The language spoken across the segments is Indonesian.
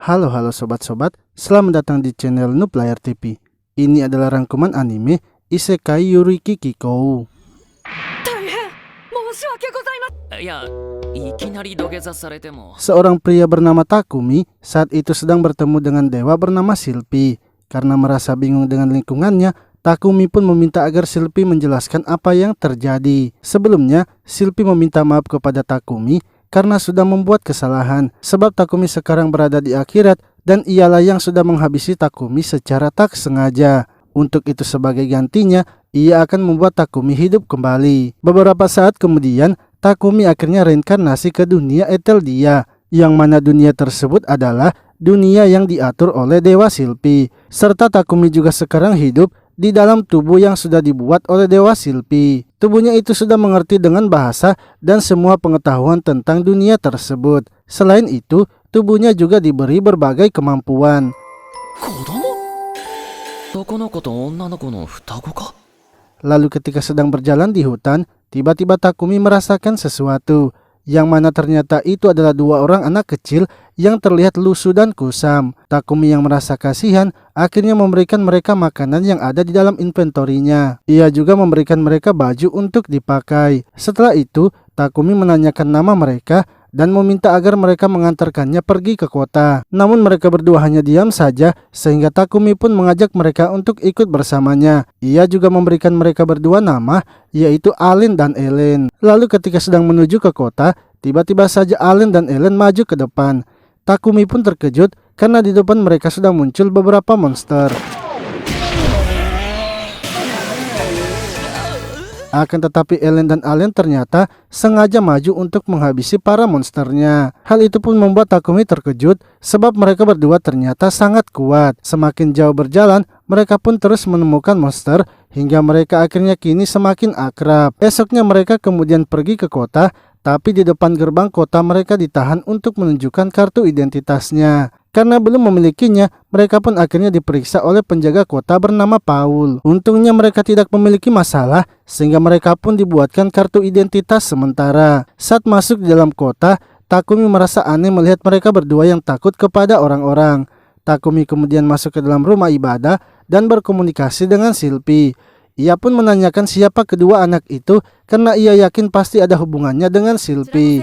Halo sobat-sobat, selamat datang di channel Noob Layar TV. Ini adalah rangkuman anime Isekai Yuriki Kikou. 大変申し訳ございません。いや、いきなり土下座されても。 Seorang pria bernama Takumi saat itu sedang bertemu dengan dewa bernama Silpy. Karena merasa bingung dengan lingkungannya, Takumi pun meminta agar Silpy menjelaskan apa yang terjadi. Sebelumnya, Silpy meminta maaf kepada Takumi karena sudah membuat kesalahan, sebab Takumi sekarang berada di akhirat dan ialah yang sudah menghabisi Takumi secara tak sengaja. Untuk itu sebagai gantinya, ia akan membuat Takumi hidup kembali. Beberapa saat kemudian, Takumi akhirnya reinkarnasi ke dunia Eteldia, yang mana dunia tersebut adalah dunia yang diatur oleh Dewa Silpy. Serta Takumi juga sekarang hidup di dalam tubuh yang sudah dibuat oleh Dewa Silpy. Tubuhnya itu sudah mengerti dengan bahasa dan semua pengetahuan tentang dunia tersebut. Selain itu, tubuhnya juga diberi berbagai kemampuan. Lalu ketika sedang berjalan di hutan, tiba-tiba Takumi merasakan sesuatu, yang mana ternyata itu adalah dua orang anak kecil yang terlihat lusuh dan kusam. Takumi yang merasa kasihan akhirnya memberikan mereka makanan yang ada di dalam inventorinya. Ia juga memberikan mereka baju untuk dipakai. Setelah itu, Takumi menanyakan nama mereka dan meminta agar mereka mengantarkannya pergi ke kota. Namun mereka berdua hanya diam saja, sehingga Takumi pun mengajak mereka untuk ikut bersamanya. Ia juga memberikan mereka berdua nama, yaitu Allen dan Ellen. Lalu ketika sedang menuju ke kota, tiba-tiba saja Allen dan Ellen maju ke depan. Takumi pun terkejut karena di depan mereka sudah muncul beberapa monster. Akan tetapi Ellen dan Allen ternyata sengaja maju untuk menghabisi para monsternya. Hal itu pun membuat Takumi terkejut sebab mereka berdua ternyata sangat kuat. Semakin jauh berjalan, mereka pun terus menemukan monster hingga mereka akhirnya kini semakin akrab. Esoknya mereka kemudian pergi ke kota, tapi di depan gerbang kota mereka ditahan untuk menunjukkan kartu identitasnya. Karena belum memilikinya, mereka pun akhirnya diperiksa oleh penjaga kota bernama Paul. Untungnya mereka tidak memiliki masalah, sehingga mereka pun dibuatkan kartu identitas sementara. Saat masuk di dalam kota, Takumi merasa aneh melihat mereka berdua yang takut kepada orang-orang. Takumi kemudian masuk ke dalam rumah ibadah dan berkomunikasi dengan Silpy. Ia pun menanyakan siapa kedua anak itu karena ia yakin pasti ada hubungannya dengan Silpy.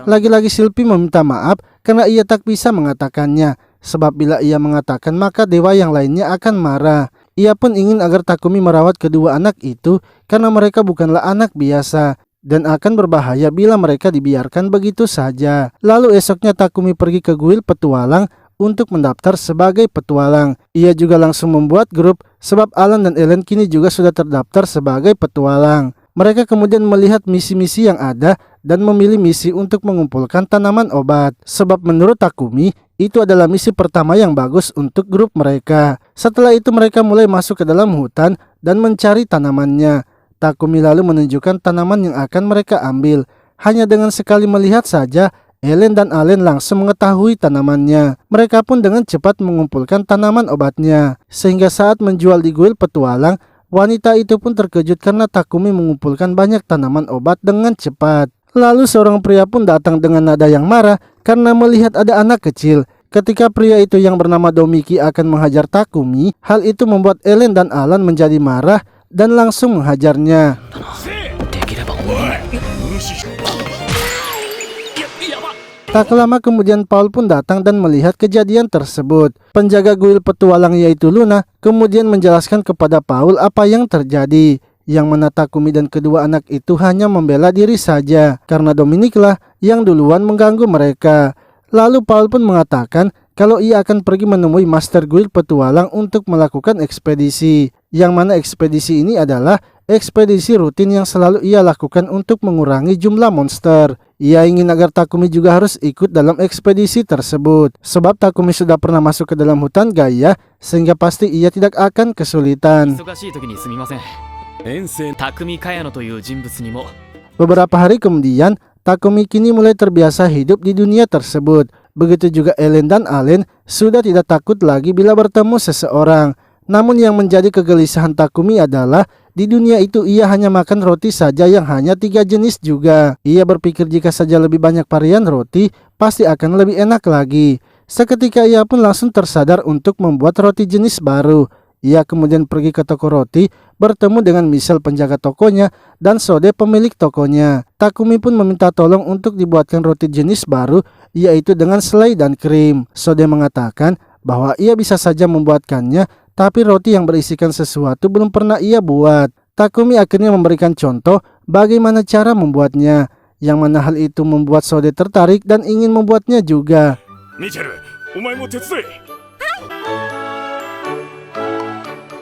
Lagi-lagi Silpy meminta maaf karena ia tak bisa mengatakannya, sebab bila ia mengatakan maka dewa yang lainnya akan marah. Ia pun ingin agar Takumi merawat kedua anak itu karena mereka bukanlah anak biasa dan akan berbahaya bila mereka dibiarkan begitu saja. Lalu esoknya Takumi pergi ke kuil petualang untuk mendaftar sebagai petualang. Ia juga langsung membuat grup sebab Alan dan Ellen kini juga sudah terdaftar sebagai petualang. Mereka kemudian melihat misi-misi yang ada dan memilih misi untuk mengumpulkan tanaman obat. Sebab menurut Takumi, itu adalah misi pertama yang bagus untuk grup mereka. Setelah itu mereka mulai masuk ke dalam hutan dan mencari tanamannya. Takumi lalu menunjukkan tanaman yang akan mereka ambil. Hanya dengan sekali melihat saja, Ellen dan Allen langsung mengetahui tanamannya. Mereka pun dengan cepat mengumpulkan tanaman obatnya. Sehingga saat menjual di kuil petualang, wanita itu pun terkejut karena Takumi mengumpulkan banyak tanaman obat dengan cepat. Lalu seorang pria pun datang dengan nada yang marah karena melihat ada anak kecil. Ketika pria itu yang bernama Domiki akan menghajar Takumi, hal itu membuat Ellen dan Alan menjadi marah dan langsung menghajarnya. Tak lama kemudian Paul pun datang dan melihat kejadian tersebut. Penjaga kuil petualang yaitu Luna kemudian menjelaskan kepada Paul apa yang terjadi, yang mana Takumi dan kedua anak itu hanya membela diri saja karena Dominic lah yang duluan mengganggu mereka. Lalu Paul pun mengatakan kalau ia akan pergi menemui Master Guild petualang untuk melakukan ekspedisi, yang mana ekspedisi ini adalah ekspedisi rutin yang selalu ia lakukan untuk mengurangi jumlah monster. Ia ingin agar Takumi juga harus ikut dalam ekspedisi tersebut, sebab Takumi sudah pernah masuk ke dalam hutan Gaia, sehingga pasti ia tidak akan kesulitan. Beberapa hari kemudian, Takumi kini mulai terbiasa hidup di dunia tersebut. Begitu juga Ellen dan Allen sudah tidak takut lagi bila bertemu seseorang. Namun yang menjadi kegelisahan Takumi adalah Di dunia itu ia hanya makan roti saja yang hanya 3 jenis juga. Ia berpikir jika saja lebih banyak varian roti, pasti akan lebih enak lagi. Seketika ia pun langsung tersadar untuk membuat roti jenis baru. Ia kemudian pergi ke toko roti, bertemu dengan Michelle penjaga tokonya dan Sode pemilik tokonya. Takumi pun meminta tolong untuk dibuatkan roti jenis baru, yaitu dengan selai dan krim. Sode mengatakan bahwa ia bisa saja membuatkannya, tapi roti yang berisikan sesuatu belum pernah ia buat. Takumi akhirnya memberikan contoh bagaimana cara membuatnya, yang mana hal itu membuat Sode tertarik dan ingin membuatnya juga. Michelle, omae mo tetsudai.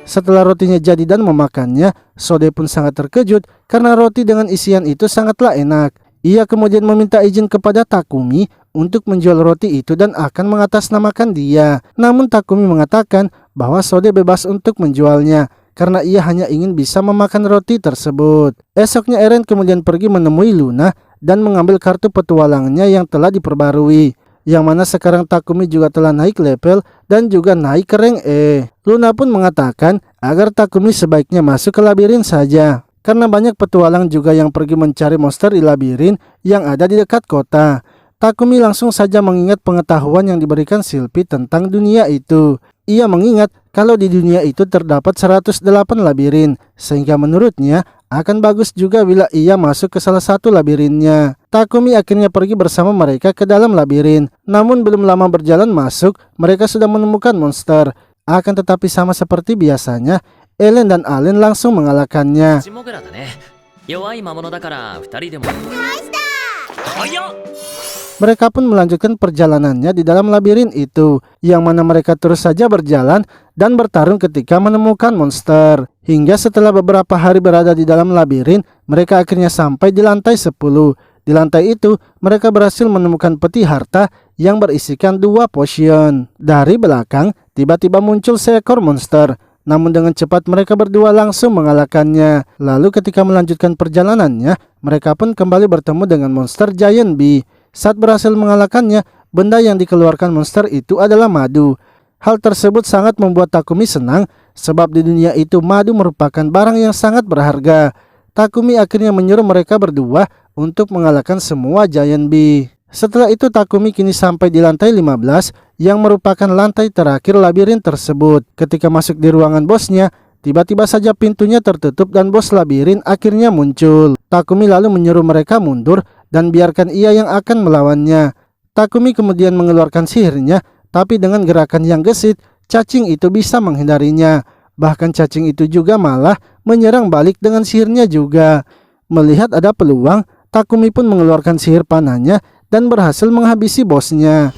Setelah rotinya jadi dan memakannya, Sode pun sangat terkejut karena roti dengan isian itu sangatlah enak. Ia kemudian meminta izin kepada Takumi untuk menjual roti itu dan akan mengatasnamakan dia. Namun Takumi mengatakan bahwa Sode bebas untuk menjualnya karena ia hanya ingin bisa memakan roti tersebut. Esoknya Eren kemudian pergi menemui Luna dan mengambil kartu petualangnya yang telah diperbarui, yang mana sekarang Takumi juga telah naik level dan juga naik ke rank E. Luna pun mengatakan agar Takumi sebaiknya masuk ke labirin saja, karena banyak petualang juga yang pergi mencari monster di labirin yang ada di dekat kota. Takumi langsung saja mengingat pengetahuan yang diberikan Shilpi tentang dunia itu. Ia mengingat kalau di dunia itu terdapat 108 labirin, sehingga menurutnya akan bagus juga bila ia masuk ke salah satu labirinnya. Takumi akhirnya pergi bersama mereka ke dalam labirin. Namun belum lama berjalan masuk, mereka sudah menemukan monster. Akan tetapi sama seperti biasanya, Ellen dan Allen langsung mengalahkannya. Mereka pun melanjutkan perjalanannya di dalam labirin itu, yang mana mereka terus saja berjalan dan bertarung ketika menemukan monster. Hingga setelah beberapa hari berada di dalam labirin, mereka akhirnya sampai di lantai 10. Di lantai itu, mereka berhasil menemukan peti harta yang berisikan 2 potion. Dari belakang, tiba-tiba muncul seekor monster. Namun dengan cepat mereka berdua langsung mengalahkannya. Lalu ketika melanjutkan perjalanannya, mereka pun kembali bertemu dengan monster Giant Bee. Saat berhasil mengalahkannya, benda yang dikeluarkan monster itu adalah madu. Hal tersebut sangat membuat Takumi senang, sebab di dunia itu madu merupakan barang yang sangat berharga. Takumi akhirnya menyuruh mereka berdua untuk mengalahkan semua Giant Bee. Setelah itu Takumi kini sampai di lantai 15 yang merupakan lantai terakhir labirin tersebut. Ketika masuk di ruangan bosnya, tiba-tiba saja pintunya tertutup dan bos labirin akhirnya muncul. Takumi lalu menyuruh mereka mundur dan biarkan ia yang akan melawannya. Takumi kemudian mengeluarkan sihirnya, tapi dengan gerakan yang gesit, cacing itu bisa menghindarinya. Bahkan cacing itu juga malah menyerang balik dengan sihirnya juga. Melihat ada peluang, Takumi pun mengeluarkan sihir panahnya dan berhasil menghabisi bosnya.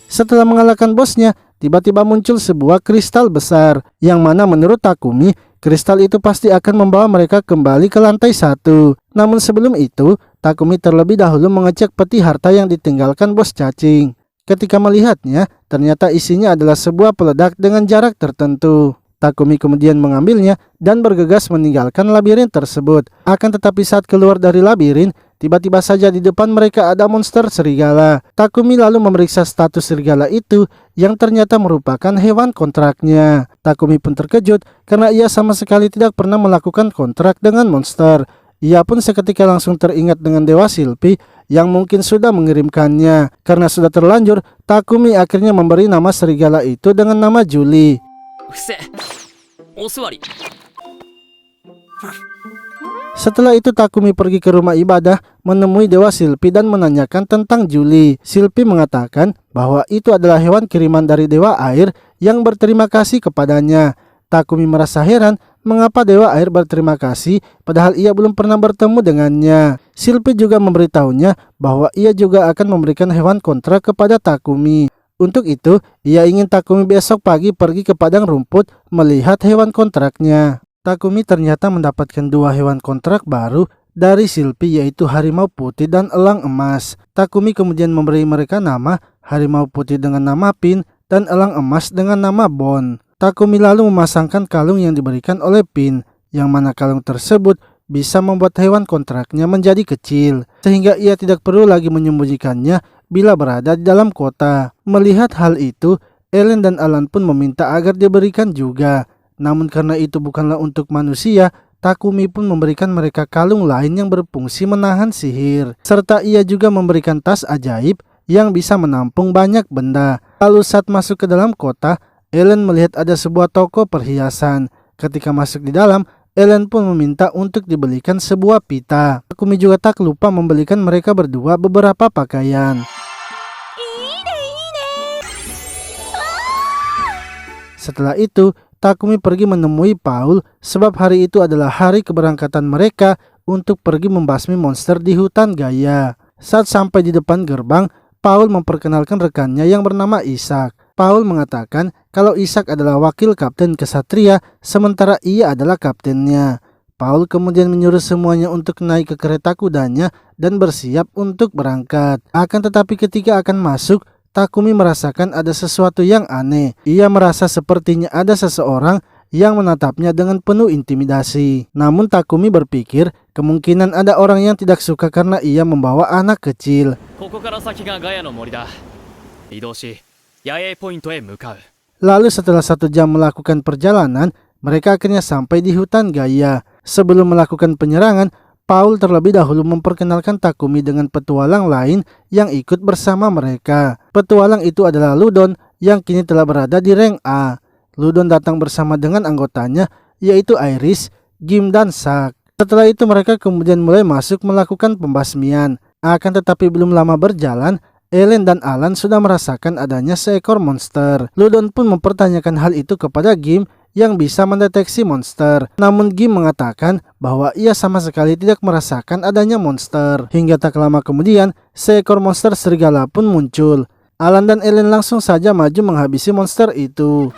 Setelah mengalahkan bosnya, tiba-tiba muncul sebuah kristal besar, yang mana menurut Takumi, kristal itu pasti akan membawa mereka kembali ke lantai 1. Namun sebelum itu, Takumi terlebih dahulu mengecek peti harta yang ditinggalkan bos cacing. Ketika melihatnya, ternyata isinya adalah sebuah peledak dengan jarak tertentu. Takumi kemudian mengambilnya dan bergegas meninggalkan labirin tersebut. Akan tetapi saat keluar dari labirin, tiba-tiba saja di depan mereka ada monster serigala. Takumi lalu memeriksa status serigala itu yang ternyata merupakan hewan kontraknya. Takumi pun terkejut karena ia sama sekali tidak pernah melakukan kontrak dengan monster. Ia pun seketika langsung teringat dengan Dewa Shilpi yang mungkin sudah mengirimkannya. Karena sudah terlanjur, Takumi akhirnya memberi nama serigala itu dengan nama Julie. Setelah itu Takumi pergi ke rumah ibadah menemui Dewa Shilpi dan menanyakan tentang Julie. Shilpi mengatakan bahwa itu adalah hewan kiriman dari Dewa Air yang berterima kasih kepadanya. Takumi merasa heran mengapa Dewa Air berterima kasih padahal ia belum pernah bertemu dengannya. Shilpi juga memberitahunya bahwa ia juga akan memberikan hewan kontrak kepada Takumi. Untuk itu, ia ingin Takumi besok pagi pergi ke padang rumput melihat hewan kontraknya. Takumi ternyata mendapatkan 2 hewan kontrak baru dari Shilpi, yaitu harimau putih dan elang emas. Takumi kemudian memberi mereka nama, harimau putih dengan nama Pin dan elang emas dengan nama Bon. Takumi lalu memasangkan kalung yang diberikan oleh Pin, yang mana kalung tersebut bisa membuat hewan kontraknya menjadi kecil, sehingga ia tidak perlu lagi menyembunyikannya bila berada di dalam kota. Melihat hal itu, Ellen dan Alan pun meminta agar diberikan juga. Namun karena itu bukanlah untuk manusia, Takumi pun memberikan mereka kalung lain yang berfungsi menahan sihir. Serta ia juga memberikan tas ajaib yang bisa menampung banyak benda. Lalu saat masuk ke dalam kota, Ellen melihat ada sebuah toko perhiasan. Ketika masuk di dalam, Ellen pun meminta untuk dibelikan sebuah pita. Takumi juga tak lupa membelikan mereka berdua beberapa pakaian. Setelah itu, Takumi pergi menemui Paul sebab hari itu adalah hari keberangkatan mereka untuk pergi membasmi monster di hutan Gaia. Saat sampai di depan gerbang, Paul memperkenalkan rekannya yang bernama Ishak. Paul mengatakan kalau Ishak adalah wakil kapten kesatria, sementara ia adalah kaptennya. Paul kemudian menyuruh semuanya untuk naik ke kereta kudanya dan bersiap untuk berangkat. Akan tetapi ketika akan masuk, Takumi merasakan ada sesuatu yang aneh. Ia merasa sepertinya ada seseorang yang menatapnya dengan penuh intimidasi. Namun Takumi berpikir kemungkinan ada orang yang tidak suka karena ia membawa anak kecil. ここから先がガヤの森だ。移動し、野営ポイントへ向かう。 Lalu setelah 1 jam melakukan perjalanan, mereka akhirnya sampai di hutan Gaia. Sebelum melakukan penyerangan, Paul terlebih dahulu memperkenalkan Takumi dengan petualang lain yang ikut bersama mereka. Petualang itu adalah Ludon yang kini telah berada di rank A. Ludon datang bersama dengan anggotanya yaitu Iris, Gim, dan Sak. Setelah itu mereka kemudian mulai masuk melakukan pembasmian. Akan tetapi belum lama berjalan, Ellen dan Alan sudah merasakan adanya seekor monster. Ludon pun mempertanyakan hal itu kepada Gim yang bisa mendeteksi monster. Namun Gim mengatakan bahwa ia sama sekali tidak merasakan adanya monster. Hingga tak lama kemudian, seekor monster serigala pun muncul. Alan dan Ellen langsung saja maju menghabisi monster itu.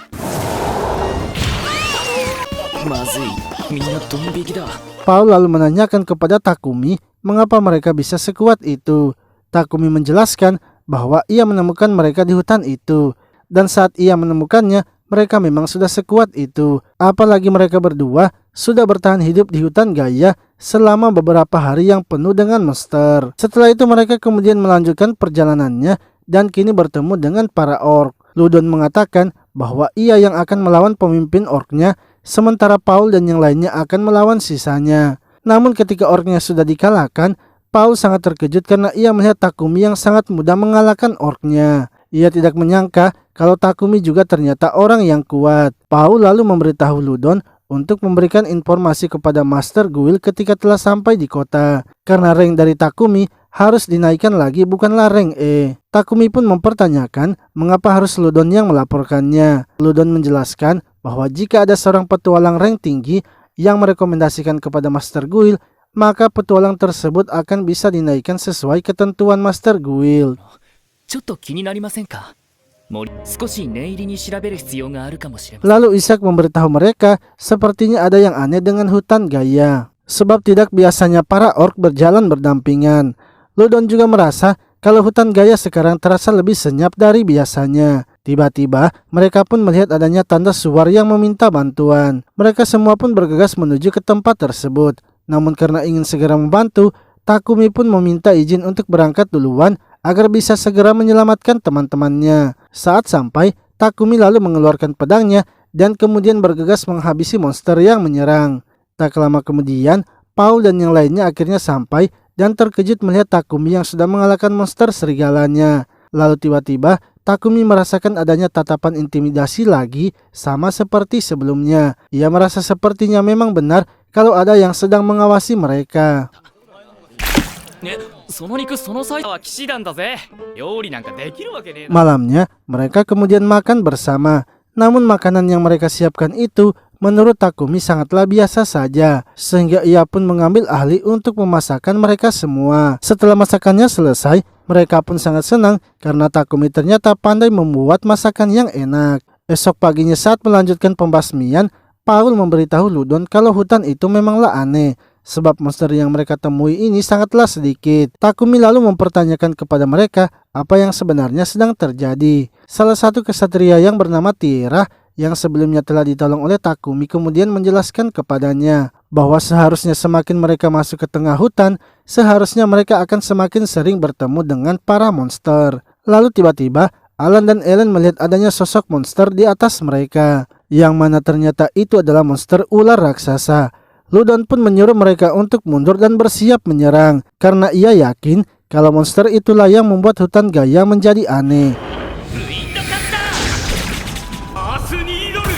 まずい、みんなドン引きだ。 Paul lalu menanyakan kepada Takumi mengapa mereka bisa sekuat itu. Takumi menjelaskan bahwa ia menemukan mereka di hutan itu. Dan saat ia menemukannya, mereka memang sudah sekuat itu. Apalagi mereka berdua sudah bertahan hidup di hutan Gaia selama beberapa hari yang penuh dengan monster. Setelah itu mereka kemudian melanjutkan perjalanannya dan kini bertemu dengan para orc. Ludon mengatakan bahwa ia yang akan melawan pemimpin orknya, sementara Paul dan yang lainnya akan melawan sisanya. Namun ketika orknya sudah dikalahkan, Paul sangat terkejut karena ia melihat Takumi yang sangat mudah mengalahkan orknya. Ia tidak menyangka kalau Takumi juga ternyata orang yang kuat. Paul lalu memberitahu Ludon untuk memberikan informasi kepada Master Guild ketika telah sampai di kota. Karena rank dari Takumi harus dinaikkan lagi, bukanlah rank E. Takumi pun mempertanyakan mengapa harus Ludon yang melaporkannya. Ludon menjelaskan bahwa jika ada seorang petualang rank tinggi yang merekomendasikan kepada Master Guild, maka petualang tersebut akan bisa dinaikkan sesuai ketentuan Master Guild. ちょっと気になりませんか？少し念入りに調べる必要があるかもしれません。 Lalu Ishak memberitahu mereka sepertinya ada yang aneh dengan hutan Gaia. Sebab tidak biasanya para orc berjalan berdampingan. Ludon juga merasa kalau hutan Gaia sekarang terasa lebih senyap dari biasanya. Tiba-tiba mereka pun melihat adanya tanda suar yang meminta bantuan. Mereka semua pun bergegas menuju ke tempat tersebut. Namun karena ingin segera membantu, Takumi pun meminta izin untuk berangkat duluan agar bisa segera menyelamatkan teman-temannya. Saat sampai, Takumi lalu mengeluarkan pedangnya dan kemudian bergegas menghabisi monster yang menyerang. Tak lama kemudian, Paul dan yang lainnya akhirnya sampai dan terkejut melihat Takumi yang sudah mengalahkan monster serigalanya. Lalu tiba-tiba, Takumi merasakan adanya tatapan intimidasi lagi sama seperti sebelumnya. Ia merasa sepertinya memang benar kalau ada yang sedang mengawasi mereka. その肉そのサイズは騎士団だぜ。料理なんかできるわけねえな。 Malamnya, mereka kemudian makan bersama. Namun makanan yang mereka siapkan itu menurut Takumi sangatlah biasa saja. Sehingga ia pun mengambil ahli untuk memasakkan mereka semua. Setelah masakannya selesai, mereka pun sangat senang karena Takumi ternyata pandai membuat masakan yang enak. Esok paginya saat melanjutkan pembasmian, Paul memberitahu Ludon kalau hutan itu memanglah aneh. Sebab monster yang mereka temui ini sangatlah sedikit. Takumi lalu mempertanyakan kepada mereka apa yang sebenarnya sedang terjadi. Salah satu kesatria yang bernama Tira yang sebelumnya telah ditolong oleh Takumi kemudian menjelaskan kepadanya bahwa seharusnya semakin mereka masuk ke tengah hutan, seharusnya mereka akan semakin sering bertemu dengan para monster. Lalu tiba-tiba Alan dan Ellen melihat adanya sosok monster di atas mereka, yang mana ternyata itu adalah monster ular raksasa. Ludon pun menyuruh mereka untuk mundur dan bersiap menyerang, karena ia yakin kalau monster itulah yang membuat hutan Gaia menjadi aneh. ウィンドカッター 明日に挑む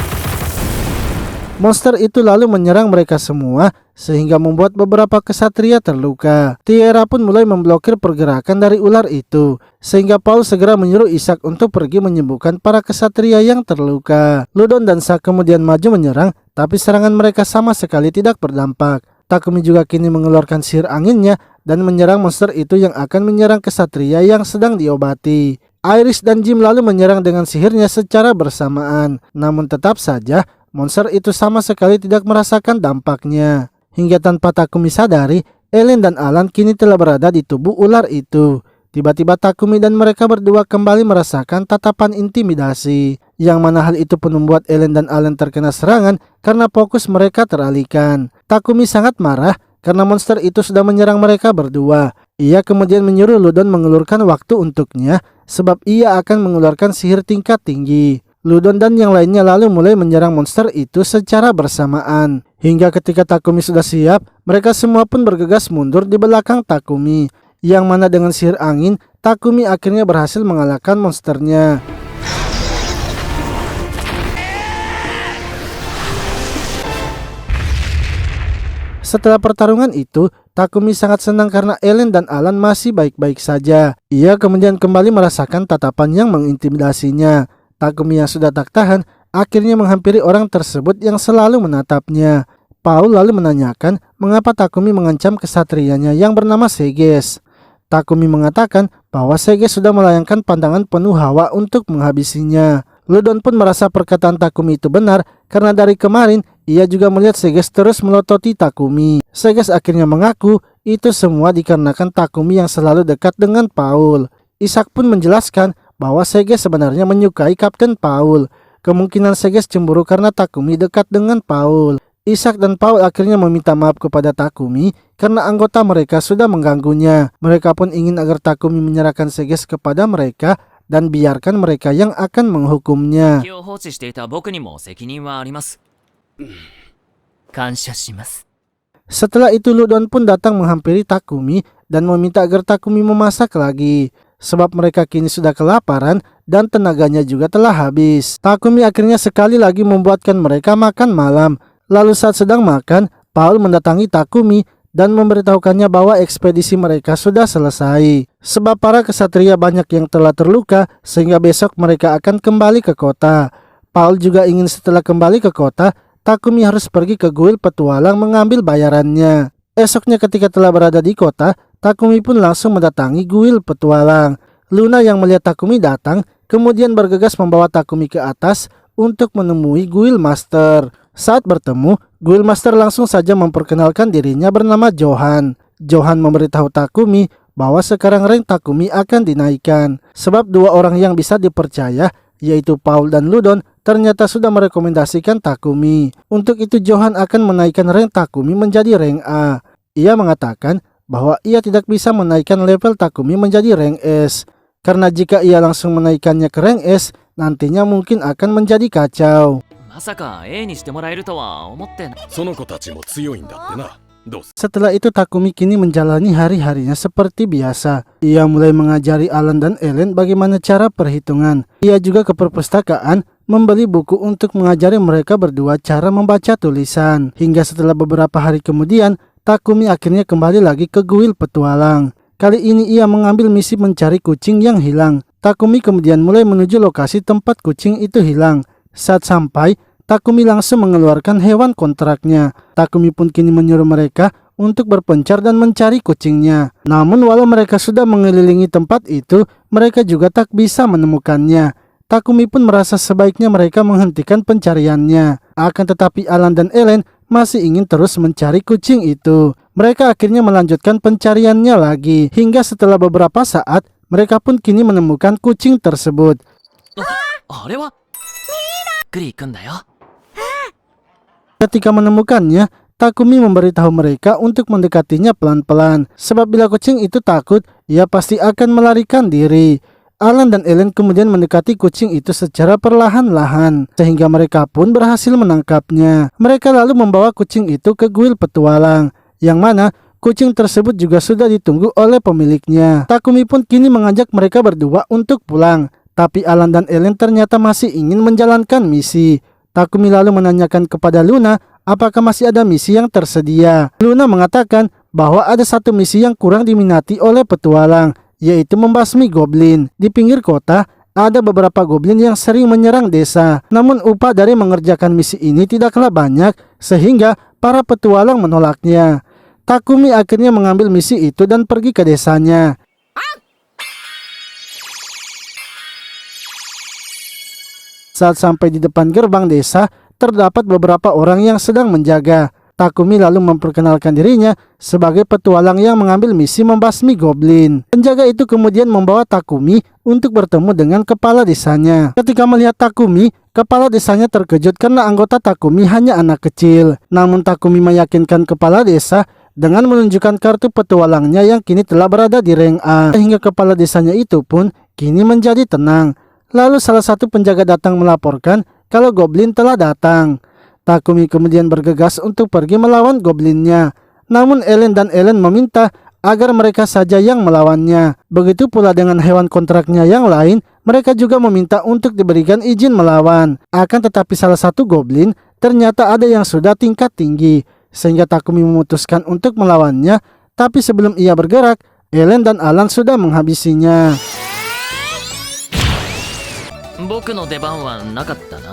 Monster itu lalu menyerang mereka semua sehingga membuat beberapa kesatria terluka. Tiara pun mulai memblokir pergerakan dari ular itu, sehingga Paul segera menyuruh Ishak untuk pergi menyembuhkan para kesatria yang terluka. Ludon dan Sak kemudian maju menyerang, tapi serangan mereka sama sekali tidak berdampak. Takumi juga kini mengeluarkan sihir anginnya dan menyerang monster itu yang akan menyerang kesatria yang sedang diobati. Iris dan Jim lalu menyerang dengan sihirnya secara bersamaan, namun tetap saja monster itu sama sekali tidak merasakan dampaknya. Hingga tanpa Takumi sadari, Ellen dan Alan kini telah berada di tubuh ular itu. Tiba-tiba Takumi dan mereka berdua kembali merasakan tatapan intimidasi, yang mana hal itu pun membuat Ellen dan Alan terkena serangan karena fokus mereka teralihkan. Takumi sangat marah karena monster itu sudah menyerang mereka berdua. Ia kemudian menyuruh Ludon mengelurkan waktu untuknya, sebab ia akan mengeluarkan sihir tingkat tinggi. Ludon dan yang lainnya lalu mulai menyerang monster itu secara bersamaan. Hingga ketika Takumi sudah siap, mereka semua pun bergegas mundur di belakang Takumi, yang mana dengan sihir angin, Takumi akhirnya berhasil mengalahkan monsternya. Setelah pertarungan itu, Takumi sangat senang karena Ellen dan Alan masih baik-baik saja. Ia kemudian kembali merasakan tatapan yang mengintimidasinya. Takumi yang sudah tak tahan akhirnya menghampiri orang tersebut yang selalu menatapnya. Paul lalu menanyakan mengapa Takumi mengancam kesatrianya yang bernama Seges. Takumi mengatakan bahwa Seges sudah melayangkan pandangan penuh hawa untuk menghabisinya. Ludon pun merasa perkataan Takumi itu benar karena dari kemarin ia juga melihat Seges terus melototi Takumi. Seges akhirnya mengaku itu semua dikarenakan Takumi yang selalu dekat dengan Paul. Ishak pun menjelaskan bahwa Seges sebenarnya menyukai Kapten Paul. Kemungkinan Seges cemburu karena Takumi dekat dengan Paul. Ishak dan Paul akhirnya meminta maaf kepada Takumi karena anggota mereka sudah mengganggunya. Mereka pun ingin agar Takumi menyerahkan Seges kepada mereka dan biarkan mereka yang akan menghukumnya. 気を放置していた僕にも責任はあります。感謝します。 Setelah itu Ludon pun datang menghampiri Takumi dan meminta agar Takumi memasak lagi, sebab mereka kini sudah kelaparan dan tenaganya juga telah habis. Takumi akhirnya sekali lagi membuatkan mereka makan malam. Lalu saat sedang makan, Paul mendatangi Takumi dan memberitahukannya bahwa ekspedisi mereka sudah selesai. Sebab para kesatria banyak yang telah terluka sehingga besok mereka akan kembali ke kota. Paul juga ingin setelah kembali ke kota, Takumi harus pergi ke kuil petualang mengambil bayarannya. Esoknya ketika telah berada di kota, Takumi pun langsung mendatangi kuil petualang. Luna yang melihat Takumi datang, kemudian bergegas membawa Takumi ke atas untuk menemui Guild Master. Saat bertemu, Guild Master langsung saja memperkenalkan dirinya bernama Johan. Johan memberitahu Takumi bahwa sekarang rank Takumi akan dinaikkan, sebab dua orang yang bisa dipercaya, yaitu Paul dan Ludon, ternyata sudah merekomendasikan Takumi. Untuk itu Johan akan menaikkan rank Takumi menjadi rank A. Ia mengatakan bahwa ia tidak bisa menaikkan level Takumi menjadi rank S, karena jika ia langsung menaikkannya ke rank S, nantinya mungkin akan menjadi kacau. まさか A にしてもらえるとは思ってな。その子たちも強いんだってな。どうす Setelah itu Takumi kini menjalani hari-harinya seperti biasa. Ia mulai mengajari Alan dan Ellen bagaimana cara perhitungan. Ia juga ke perpustakaan membeli buku untuk mengajari mereka berdua cara membaca tulisan. Hingga setelah beberapa hari kemudian, Takumi akhirnya kembali lagi ke kuil petualang. Kali ini ia mengambil misi mencari kucing yang hilang. Takumi kemudian mulai menuju lokasi tempat kucing itu hilang. Saat sampai, Takumi langsung mengeluarkan hewan kontraknya. Takumi pun kini menyuruh mereka untuk berpencar dan mencari kucingnya. Namun walau mereka sudah mengelilingi tempat itu, mereka juga tak bisa menemukannya. Takumi pun merasa sebaiknya mereka menghentikan pencariannya. Akan tetapi Alan dan Ellen masih ingin terus mencari kucing itu. Mereka akhirnya melanjutkan pencariannya lagi. Hingga setelah beberapa saat, mereka pun kini menemukan kucing tersebut. あれはくり行くんだよ。 Ketika menemukannya, Takumi memberitahu mereka untuk mendekatinya pelan-pelan. Sebab bila kucing itu takut, ia pasti akan melarikan diri. Alan dan Ellen kemudian mendekati kucing itu secara perlahan-lahan, sehingga mereka pun berhasil menangkapnya. Mereka lalu membawa kucing itu ke kuil petualang, yang mana kucing tersebut juga sudah ditunggu oleh pemiliknya. Takumi pun kini mengajak mereka berdua untuk pulang, tapi Alan dan Ellen ternyata masih ingin menjalankan misi. Takumi lalu menanyakan kepada Luna apakah masih ada misi yang tersedia. Luna mengatakan bahwa ada satu misi yang kurang diminati oleh petualang, yaitu membasmi goblin. Di pinggir kota, ada beberapa goblin yang sering menyerang desa. Namun upah dari mengerjakan misi ini tidaklah banyak, sehingga para petualang menolaknya. Takumi akhirnya mengambil misi itu dan pergi ke desanya. Saat sampai di depan gerbang desa, terdapat beberapa orang yang sedang menjaga. Takumi lalu memperkenalkan dirinya sebagai petualang yang mengambil misi membasmi goblin. Penjaga itu kemudian membawa Takumi untuk bertemu dengan kepala desanya. Ketika melihat Takumi, kepala desanya terkejut karena anggota Takumi hanya anak kecil. Namun Takumi meyakinkan kepala desa dengan menunjukkan kartu petualangnya yang kini telah berada di rank A. Sehingga kepala desanya itu pun kini menjadi tenang. Lalu salah satu penjaga datang melaporkan kalau goblin telah datang. Takumi kemudian bergegas untuk pergi melawan goblinnya. Namun Ellen dan Ellen meminta agar mereka saja yang melawannya. Begitu pula dengan hewan kontraknya yang lain, mereka juga meminta untuk diberikan izin melawan. Akan tetapi salah satu goblin ternyata ada yang sudah tingkat tinggi, sehingga Takumi memutuskan untuk melawannya. Tapi sebelum ia bergerak, Ellen dan Alan sudah menghabisinya. 僕の出番はなかったな。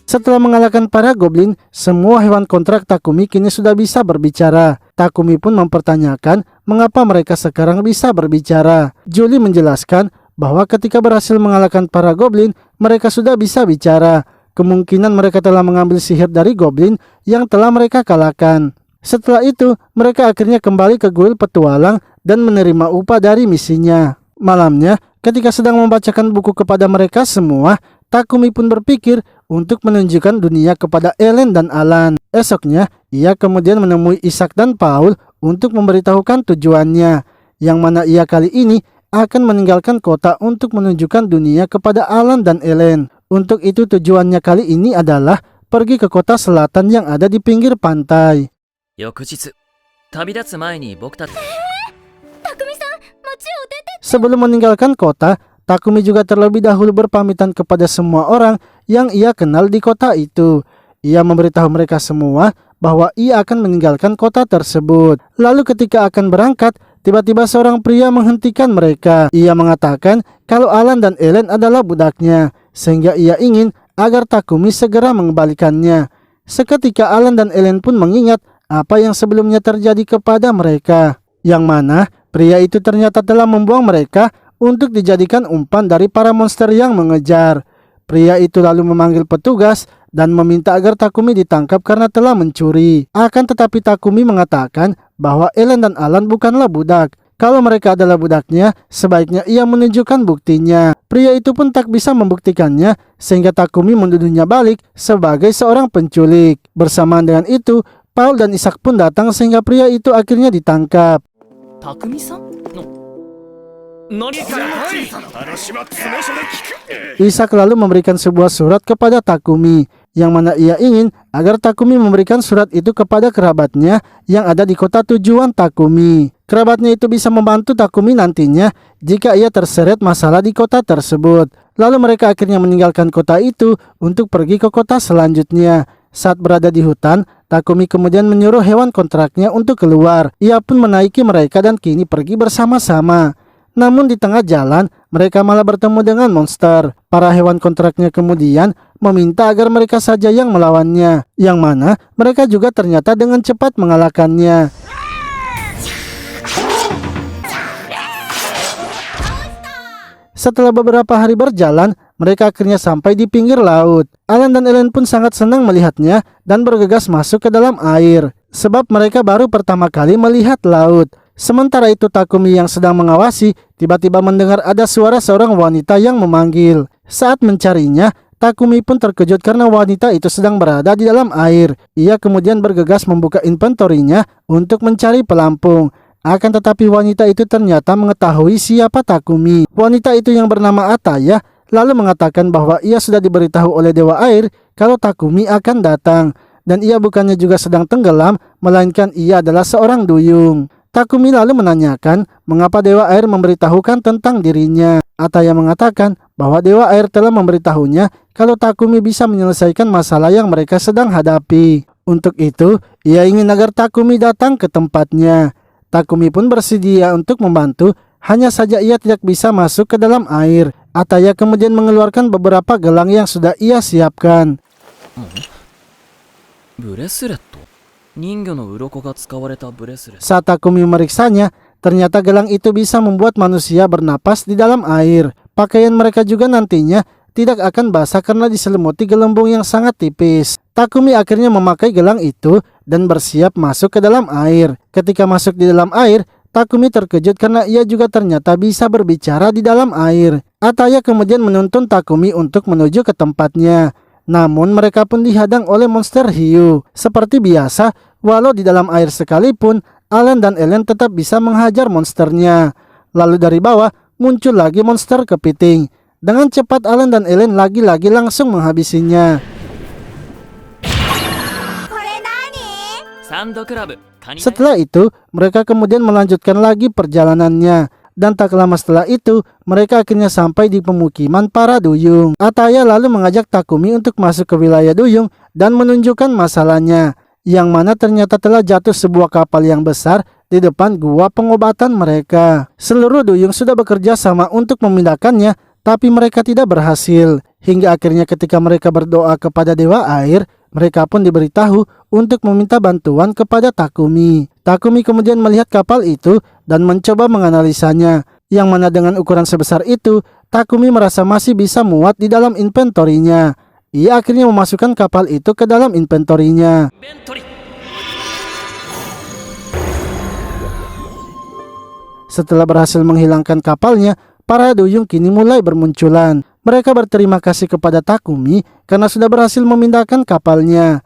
Setelah mengalahkan para goblin, semua hewan kontrak Takumi kini sudah bisa berbicara. Takumi pun mempertanyakan mengapa mereka sekarang bisa berbicara. Julie menjelaskan bahwa ketika berhasil mengalahkan para goblin, mereka sudah bisa bicara. Kemungkinan mereka telah mengambil sihir dari goblin yang telah mereka kalahkan. Setelah itu, mereka akhirnya kembali ke guild petualang dan menerima upah dari misinya. Malamnya, ketika sedang membacakan buku kepada mereka semua, Takumi pun berpikir untuk menunjukkan dunia kepada Ellen dan Alan. Esoknya, ia kemudian menemui Isaac dan Paul untuk memberitahukan tujuannya, yang mana ia kali ini akan meninggalkan kota untuk menunjukkan dunia kepada Alan dan Ellen. Untuk itu tujuannya kali ini adalah pergi ke kota selatan yang ada di pinggir pantai. 翌日、旅立つ前に僕たち。 Sebelum meninggalkan kota, Takumi juga terlebih dahulu berpamitan kepada semua orang yang ia kenal di kota itu. Ia memberitahu mereka semua bahwa ia akan meninggalkan kota tersebut. Lalu ketika akan berangkat, tiba-tiba seorang pria menghentikan mereka. Ia mengatakan kalau Alan dan Ellen adalah budaknya, sehingga ia ingin agar Takumi segera mengembalikannya. Seketika Alan dan Ellen pun mengingat apa yang sebelumnya terjadi kepada mereka, yang mana pria itu ternyata telah membuang mereka untuk dijadikan umpan dari para monster yang mengejar. Pria itu lalu memanggil petugas dan meminta agar Takumi ditangkap karena telah mencuri. Akan tetapi Takumi mengatakan bahwa Ellen dan Alan bukanlah budak. Kalau mereka adalah budaknya, sebaiknya ia menunjukkan buktinya. Pria itu pun tak bisa membuktikannya, sehingga Takumi menuduhnya balik sebagai seorang penculik. Bersamaan dengan itu, Paul dan Isaac pun datang sehingga pria itu akhirnya ditangkap. たくみさんの何か来い。話は詰め所で聞く。 Isaac lalu memberikan sebuah surat kepada Takumi, yang mana ia ingin agar Takumi memberikan surat itu kepada kerabatnya yang ada di kota tujuan Takumi. Kerabatnya itu bisa membantu Takumi nantinya jika ia terseret masalah di kota tersebut. Lalu mereka akhirnya meninggalkan kota itu untuk pergi ke kota selanjutnya. Saat berada di hutan, Takumi kemudian menyuruh hewan kontraknya untuk keluar. Ia pun menaiki mereka dan kini pergi bersama-sama. Namun di tengah jalan, mereka malah bertemu dengan monster. Para hewan kontraknya kemudian meminta agar mereka saja yang melawannya, yang mana mereka juga ternyata dengan cepat mengalahkannya. Setelah beberapa hari berjalan, mereka akhirnya sampai di pinggir laut. Alan dan Ellen pun sangat senang melihatnya dan bergegas masuk ke dalam air, sebab mereka baru pertama kali melihat laut. Sementara itu Takumi yang sedang mengawasi tiba-tiba mendengar ada suara seorang wanita yang memanggil. Saat mencarinya, Takumi pun terkejut karena wanita itu sedang berada di dalam air. Ia kemudian bergegas membuka inventorinya untuk mencari pelampung. Akan tetapi wanita itu ternyata mengetahui siapa Takumi. Wanita itu yang bernama Ataya lalu mengatakan bahwa ia sudah diberitahu oleh Dewa Air kalau Takumi akan datang. Dan ia bukannya juga sedang tenggelam, melainkan ia adalah seorang duyung. Takumi lalu menanyakan mengapa Dewa Air memberitahukan tentang dirinya. Ataya mengatakan bahwa Dewa Air telah memberitahunya kalau Takumi bisa menyelesaikan masalah yang mereka sedang hadapi. Untuk itu, ia ingin agar Takumi datang ke tempatnya. Takumi pun bersedia untuk membantu, hanya saja ia tidak bisa masuk ke dalam air. Ataya kemudian mengeluarkan beberapa gelang yang sudah ia siapkan. ブレスレット人魚の鱗が使われたブレスレット Saat Takumi memeriksanya, ternyata gelang itu bisa membuat manusia bernapas di dalam air. Pakaian mereka juga nantinya tidak akan basah karena diselimuti gelembung yang sangat tipis. Takumi akhirnya memakai gelang itu dan bersiap masuk ke dalam air. Ketika masuk di dalam air, Takumi terkejut karena ia juga ternyata bisa berbicara di dalam air. Ataya kemudian menuntun Takumi untuk menuju ke tempatnya. Namun mereka pun dihadang oleh monster hiu. Seperti biasa, walau di dalam air sekalipun, Alan dan Ellen tetap bisa menghajar monsternya. Lalu dari bawah muncul lagi monster kepiting. Dengan cepat Alan dan Ellen lagi-lagi langsung menghabisinya. サンドクラブカニ Setelah itu, mereka kemudian melanjutkan lagi perjalanannya. Dan tak lama setelah itu, mereka akhirnya sampai di pemukiman para duyung. Ataya lalu mengajak Takumi untuk masuk ke wilayah duyung dan menunjukkan masalahnya, yang mana ternyata telah jatuh sebuah kapal yang besar di depan gua pengobatan mereka. Seluruh duyung sudah bekerja sama untuk memindahkannya, tapi mereka tidak berhasil. Hingga akhirnya ketika mereka berdoa kepada Dewa Air, mereka pun diberitahu untuk meminta bantuan kepada Takumi. Takumi kemudian melihat kapal itu dan mencoba menganalisanya, yang mana dengan ukuran sebesar itu, Takumi merasa masih bisa muat di dalam inventorinya. Ia akhirnya memasukkan kapal itu ke dalam inventorinya. ベントリー Setelah berhasil menghilangkan kapalnya, para duyung kini mulai bermunculan. Mereka berterima kasih kepada Takumi karena sudah berhasil memindahkan kapalnya.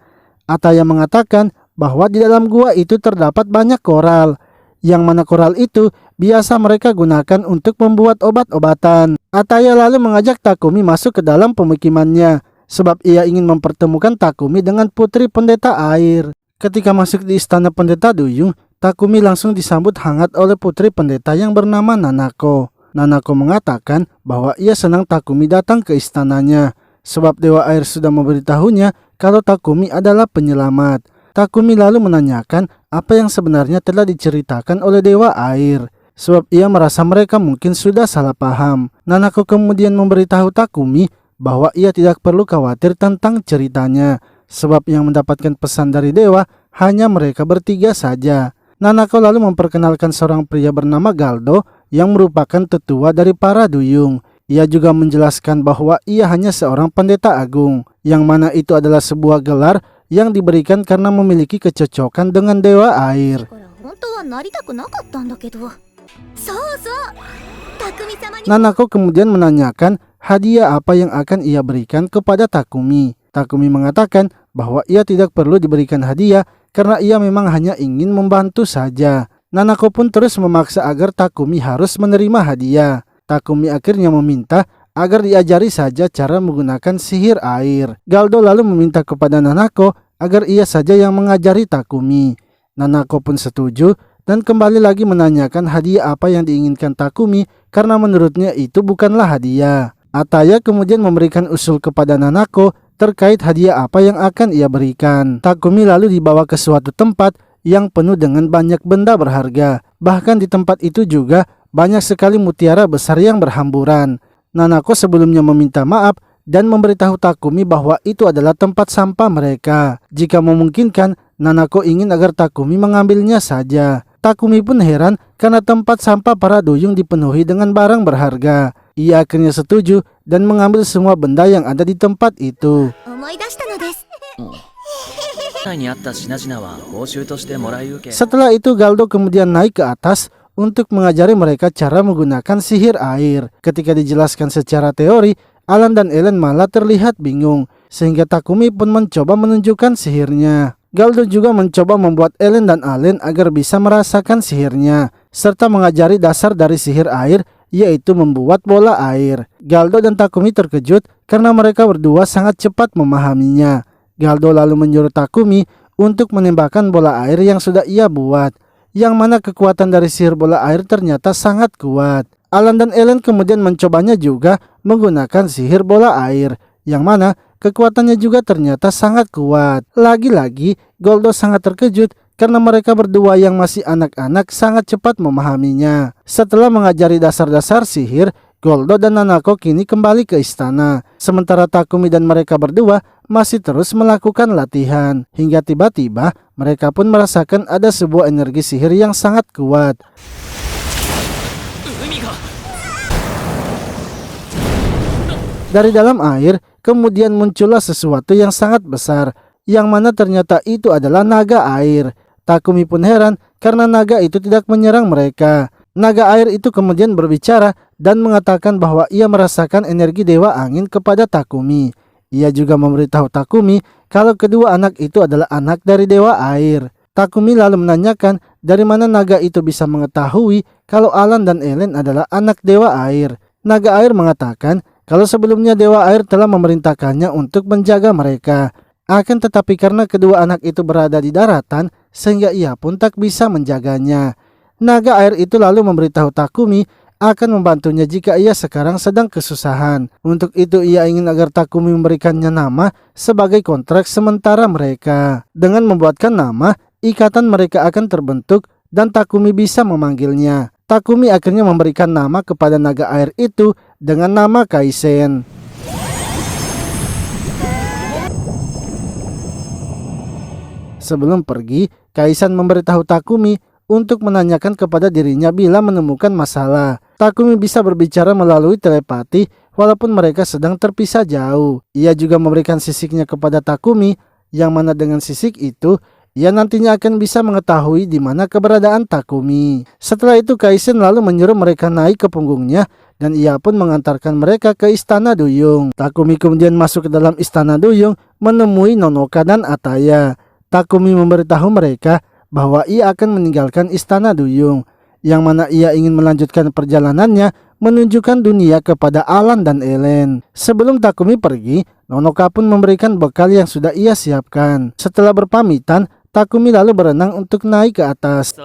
Ataya mengatakan bahwa di dalam gua itu terdapat banyak koral, yang mana koral itu biasa mereka gunakan untuk membuat obat-obatan. Ataya lalu mengajak Takumi masuk ke dalam pemukimannya, sebab ia ingin mempertemukan Takumi dengan putri pendeta air. Ketika masuk di istana pendeta duyung, Takumi langsung disambut hangat oleh putri pendeta yang bernama Nanako. Nanako mengatakan bahwa ia senang Takumi datang ke istananya, sebab Dewa Air sudah memberitahunya kalau Takumi adalah penyelamat. Takumi lalu menanyakan apa yang sebenarnya telah diceritakan oleh Dewa Air, sebab ia merasa mereka mungkin sudah salah paham. Nanako kemudian memberitahu Takumi bahwa ia tidak perlu khawatir tentang ceritanya, sebab yang mendapatkan pesan dari Dewa hanya mereka bertiga saja. Nanako lalu memperkenalkan seorang pria bernama Galdo yang merupakan tetua dari para duyung. Ia juga menjelaskan bahwa ia hanya seorang pendeta agung, yang mana itu adalah sebuah gelar yang diberikan karena memiliki kecocokan dengan Dewa Air. Nanako kemudian menanyakan hadiah apa yang akan ia berikan kepada Takumi. Takumi mengatakan bahwa ia tidak perlu diberikan hadiah karena ia memang hanya ingin membantu saja. Nanako pun terus memaksa agar Takumi harus menerima hadiah. Takumi akhirnya meminta agar diajari saja cara menggunakan sihir air. Galdo lalu meminta kepada Nanako agar ia saja yang mengajari Takumi. Nanako pun setuju dan kembali lagi menanyakan hadiah apa yang diinginkan Takumi karena menurutnya itu bukanlah hadiah. Ataya kemudian memberikan usul kepada Nanako terkait hadiah apa yang akan ia berikan. Takumi lalu dibawa ke suatu tempat yang penuh dengan banyak benda berharga. Bahkan di tempat itu juga banyak sekali mutiara besar yang berhamburan. Nanako sebelumnya meminta maaf dan memberitahu Takumi bahwa itu adalah tempat sampah mereka. Jika memungkinkan, Nanako ingin agar Takumi mengambilnya saja. Takumi pun heran karena tempat sampah para duyung dipenuhi dengan barang berharga. Ia akhirnya setuju dan mengambil semua benda yang ada di tempat itu. 内にあった品々は報酬としてもらい受け Setelah itu Galdo kemudian naik ke atas untuk mengajari mereka cara menggunakan sihir air. Ketika dijelaskan secara teori, Alan dan Ellen malah terlihat bingung, sehingga Takumi pun mencoba menunjukkan sihirnya. Galdo juga mencoba membuat Ellen dan Allen agar bisa merasakan sihirnya, serta mengajari dasar dari sihir air, yaitu membuat bola air. Galdo dan Takumi terkejut karena mereka berdua sangat cepat memahaminya. Galdo lalu menyuruh Takumi untuk menembakkan bola air yang sudah ia buat, yang mana kekuatan dari sihir bola air ternyata sangat kuat. Alan dan Ellen kemudian mencobanya juga menggunakan sihir bola air, yang mana kekuatannya juga ternyata sangat kuat. Lagi-lagi, Goldo sangat terkejut karena mereka berdua yang masih anak-anak sangat cepat memahaminya. Setelah mengajari dasar-dasar sihir, Goldo dan Nanako kini kembali ke istana. Sementara Takumi dan mereka berdua masih terus melakukan latihan. Hingga tiba-tiba mereka pun merasakan ada sebuah energi sihir yang sangat kuat. Dari dalam air, kemudian muncullah sesuatu yang sangat besar, yang mana ternyata itu adalah naga air. Takumi pun heran karena naga itu tidak menyerang mereka. Naga air itu kemudian berbicara dan mengatakan bahwa ia merasakan energi dewa angin kepada Takumi. Ia juga memberitahu Takumi kalau kedua anak itu adalah anak dari dewa air. Takumi lalu menanyakan dari mana naga itu bisa mengetahui kalau Alan dan Ellen adalah anak dewa air. Naga air mengatakan kalau sebelumnya dewa air telah memerintahkannya untuk menjaga mereka. Akan tetapi karena kedua anak itu berada di daratan, sehingga ia pun tak bisa menjaganya. Naga air itu lalu memberitahu Takumi akan membantunya jika ia sekarang sedang kesusahan. Untuk itu ia ingin agar Takumi memberikannya nama sebagai kontrak sementara mereka. Dengan membuatkan nama, ikatan mereka akan terbentuk dan Takumi bisa memanggilnya. Takumi akhirnya memberikan nama kepada naga air itu dengan nama Kaisen. Sebelum pergi, Kaisen memberitahu Takumi untuk menanyakan kepada dirinya bila menemukan masalah. Takumi bisa berbicara melalui telepati walaupun mereka sedang terpisah jauh. Ia juga memberikan sisiknya kepada Takumi, yang mana dengan sisik itu ia nantinya akan bisa mengetahui di mana keberadaan Takumi. Setelah itu Kaisen lalu menyuruh mereka naik ke punggungnya dan ia pun mengantarkan mereka ke istana Duyung. Takumi kemudian masuk ke dalam istana Duyung menemui Nonoka dan Ataya. Takumi memberitahu mereka bahwa ia akan meninggalkan istana Duyung, yang mana ia ingin melanjutkan perjalanannya menunjukkan dunia kepada Alan dan Ellen. Sebelum Takumi pergi, Nonoka pun memberikan bekal yang sudah ia siapkan. Setelah berpamitan, Takumi lalu berenang untuk naik ke atas.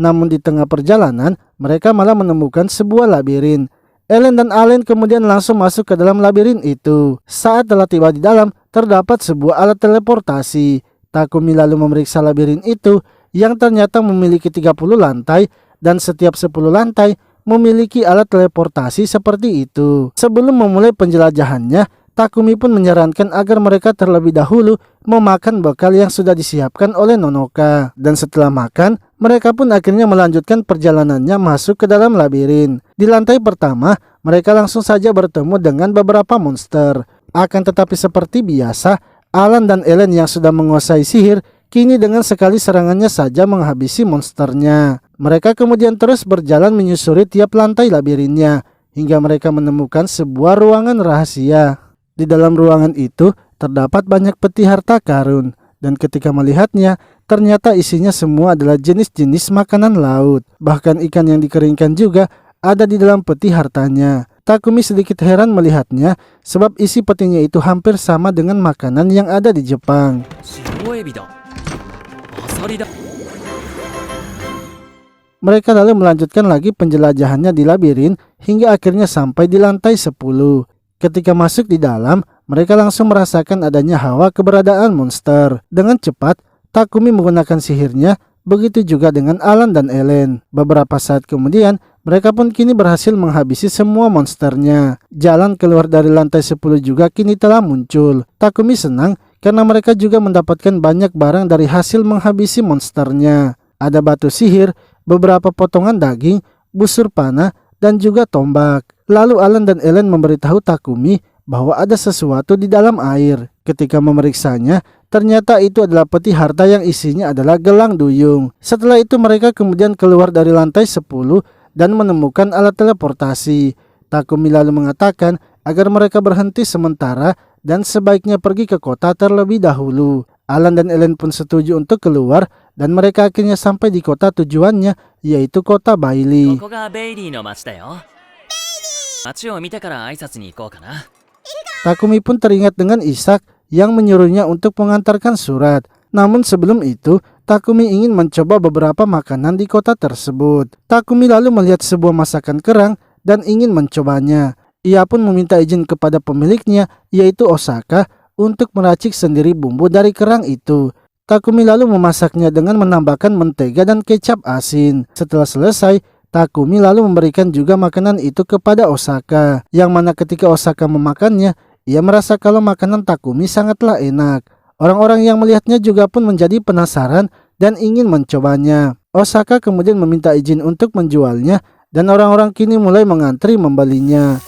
Namun di tengah perjalanan, mereka malah menemukan sebuah labirin. Ellen dan Allen kemudian langsung masuk ke dalam labirin itu. Saat telah tiba di dalam, terdapat sebuah alat teleportasi. Takumi lalu memeriksa labirin itu yang ternyata memiliki 30 lantai dan setiap 10 lantai memiliki alat teleportasi seperti itu. Sebelum memulai penjelajahannya, Takumi pun menyarankan agar mereka terlebih dahulu memakan bekal yang sudah disiapkan oleh Nonoka. Dan setelah makan, mereka pun akhirnya melanjutkan perjalanannya masuk ke dalam labirin. Di lantai pertama, mereka langsung saja bertemu dengan beberapa monster. Akan tetapi seperti biasa, Alan dan Ellen yang sudah menguasai sihir, kini dengan sekali serangannya saja menghabisi monsternya. Mereka kemudian terus berjalan menyusuri tiap lantai labirinnya, hingga mereka menemukan sebuah ruangan rahasia. Di dalam ruangan itu terdapat banyak peti harta karun, dan ketika melihatnya, ternyata isinya semua adalah jenis-jenis makanan laut. Bahkan ikan yang dikeringkan juga ada di dalam peti hartanya. Takumi sedikit heran melihatnya, sebab isi petinya itu hampir sama dengan makanan yang ada di Jepang. Mereka lalu melanjutkan lagi penjelajahannya di labirin hingga akhirnya sampai di lantai 10. Ketika masuk di dalam, mereka langsung merasakan adanya hawa keberadaan monster. Dengan cepat, Takumi menggunakan sihirnya, begitu juga dengan Alan dan Ellen. Beberapa saat kemudian, mereka pun kini berhasil menghabisi semua monsternya. Jalan keluar dari lantai 10 juga kini telah muncul. Takumi senang karena mereka juga mendapatkan banyak barang dari hasil menghabisi monsternya. Ada batu sihir, beberapa potongan daging, busur panah, dan juga tombak. Lalu Alan dan Ellen memberitahu Takumi bahwa ada sesuatu di dalam air. Ketika memeriksanya, ternyata itu adalah peti harta yang isinya adalah gelang duyung. Setelah itu mereka kemudian keluar dari lantai 10 dan menemukan alat teleportasi. Takumi lalu mengatakan agar mereka berhenti sementara dan sebaiknya pergi ke kota terlebih dahulu. Alan dan Ellen pun setuju untuk keluar dan mereka akhirnya sampai di kota tujuannya, yaitu kota Bailey. ここがベイリーの町だよ。町を見てから挨拶に行こうかな。 Takumi pun teringat dengan Ishak yang menyuruhnya untuk mengantarkan surat. Namun sebelum itu, Takumi ingin mencoba beberapa makanan di kota tersebut. Takumi lalu melihat sebuah masakan kerang dan ingin mencobanya. Ia pun meminta izin kepada pemiliknya, yaitu Osaka, untuk meracik sendiri bumbu dari kerang itu. Takumi lalu memasaknya dengan menambahkan mentega dan kecap asin. Setelah selesai, Takumi lalu memberikan juga makanan itu kepada Osaka, yang mana ketika Osaka memakannya, ia merasa kalau makanan Takumi sangatlah enak. Orang-orang yang melihatnya juga pun menjadi penasaran dan ingin mencobanya. Osaka kemudian meminta izin untuk menjualnya dan orang-orang kini mulai mengantri membelinya.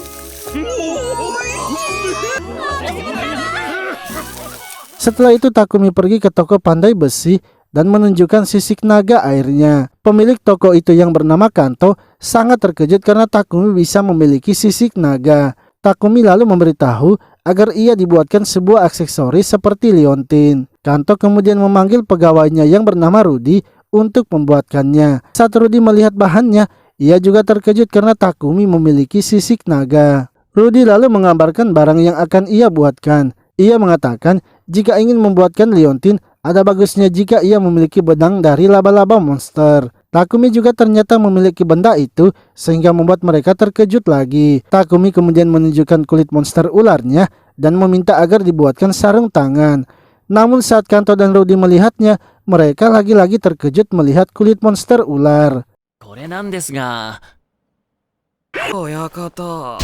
Setelah itu Takumi pergi ke toko pandai besi dan menunjukkan sisik naga airnya. Pemilik toko itu yang bernama Kanto sangat terkejut karena Takumi bisa memiliki sisik naga. Takumi lalu memberitahu agar ia dibuatkan sebuah aksesoris seperti liontin. Kanto kemudian memanggil pegawainya yang bernama Rudy untuk membuatkannya. Saat Rudy melihat bahannya, ia juga terkejut karena Takumi memiliki sisik naga. Rudy lalu menggambarkan barang yang akan ia buatkan. Ia mengatakan jika ingin membuatkan liontin, ada bagusnya jika ia memiliki benang dari laba-laba monster. Takumi juga ternyata memiliki benda itu sehingga membuat mereka terkejut lagi. Takumi kemudian menunjukkan kulit monster ularnya dan meminta agar dibuatkan sarung tangan. Namun saat Kanto dan Rudy melihatnya, mereka lagi-lagi terkejut melihat kulit monster ular. これなんですが、親方。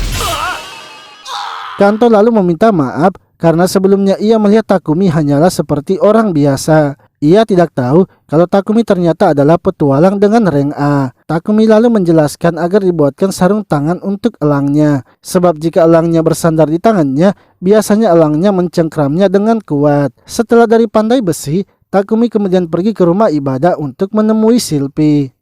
Kanto lalu meminta maaf karena sebelumnya ia melihat Takumi hanyalah seperti orang biasa. Ia tidak tahu kalau Takumi ternyata adalah petualang dengan rank A. Takumi lalu menjelaskan agar dibuatkan sarung tangan untuk elangnya. Sebab jika elangnya bersandar di tangannya, biasanya elangnya mencengkramnya dengan kuat. Setelah dari pandai besi, Takumi kemudian pergi ke rumah ibadah untuk menemui Silpi.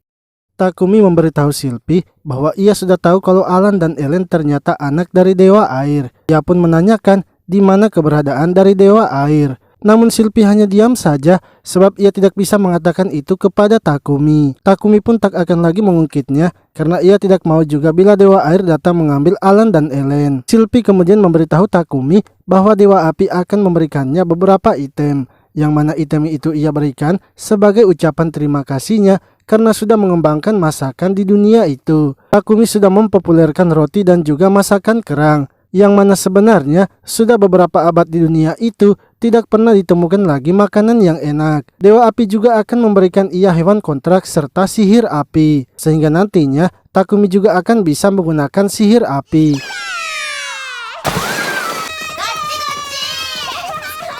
Takumi memberitahu Silpi bahwa ia sudah tahu kalau Alan dan Ellen ternyata anak dari Dewa Air. Ia pun menanyakan di mana keberadaan dari Dewa Air. Namun Silpi hanya diam saja sebab ia tidak bisa mengatakan itu kepada Takumi. Takumi pun tak akan lagi mengungkitnya karena ia tidak mau juga bila Dewa Air datang mengambil Alan dan Ellen. Silpi kemudian memberitahu Takumi bahwa Dewa Api akan memberikannya beberapa item, yang mana item itu ia berikan sebagai ucapan terima kasihnya karena sudah mengembangkan masakan di dunia itu. Takumi sudah mempopulerkan roti dan juga masakan kerang, yang mana sebenarnya sudah beberapa abad di dunia itu tidak pernah ditemukan lagi makanan yang enak. Dewa Api juga akan memberikan ia hewan kontrak serta sihir api, sehingga nantinya Takumi juga akan bisa menggunakan sihir api.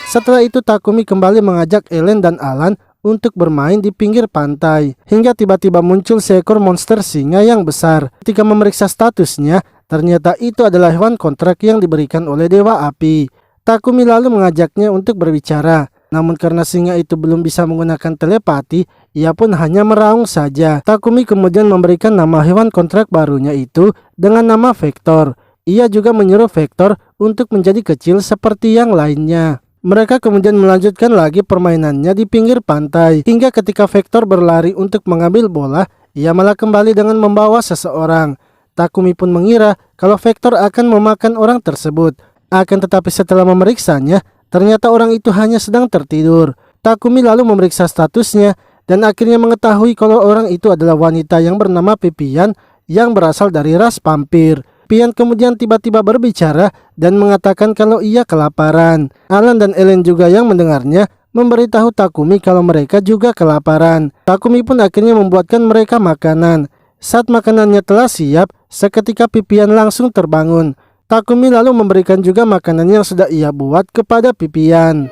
Setelah itu Takumi kembali mengajak Ellen dan Alan untuk bermain di pinggir pantai, hingga tiba-tiba muncul seekor monster singa yang besar. Ketika memeriksa statusnya, ternyata itu adalah hewan kontrak yang diberikan oleh Dewa Api. Takumi lalu mengajaknya untuk berbicara, namun karena singa itu belum bisa menggunakan telepati, ia pun hanya meraung saja. Takumi kemudian memberikan nama hewan kontrak barunya itu dengan nama Vector. Ia juga menyuruh Vector untuk menjadi kecil seperti yang lainnya. Mereka kemudian melanjutkan lagi permainannya di pinggir pantai, hingga ketika Vector berlari untuk mengambil bola, ia malah kembali dengan membawa seseorang. Takumi pun mengira kalau Vector akan memakan orang tersebut. Akan tetapi setelah memeriksanya, ternyata orang itu hanya sedang tertidur. Takumi lalu memeriksa statusnya dan akhirnya mengetahui kalau orang itu adalah wanita yang bernama Pipian yang berasal dari ras vampir. Pian kemudian tiba-tiba berbicara dan mengatakan kalau ia kelaparan. Alan dan Ellen juga yang mendengarnya memberitahu Takumi kalau mereka juga kelaparan. Takumi pun akhirnya membuatkan mereka makanan. Saat makanannya telah siap, seketika Pipian langsung terbangun. Takumi lalu memberikan juga makanan yang sudah ia buat kepada Pipian.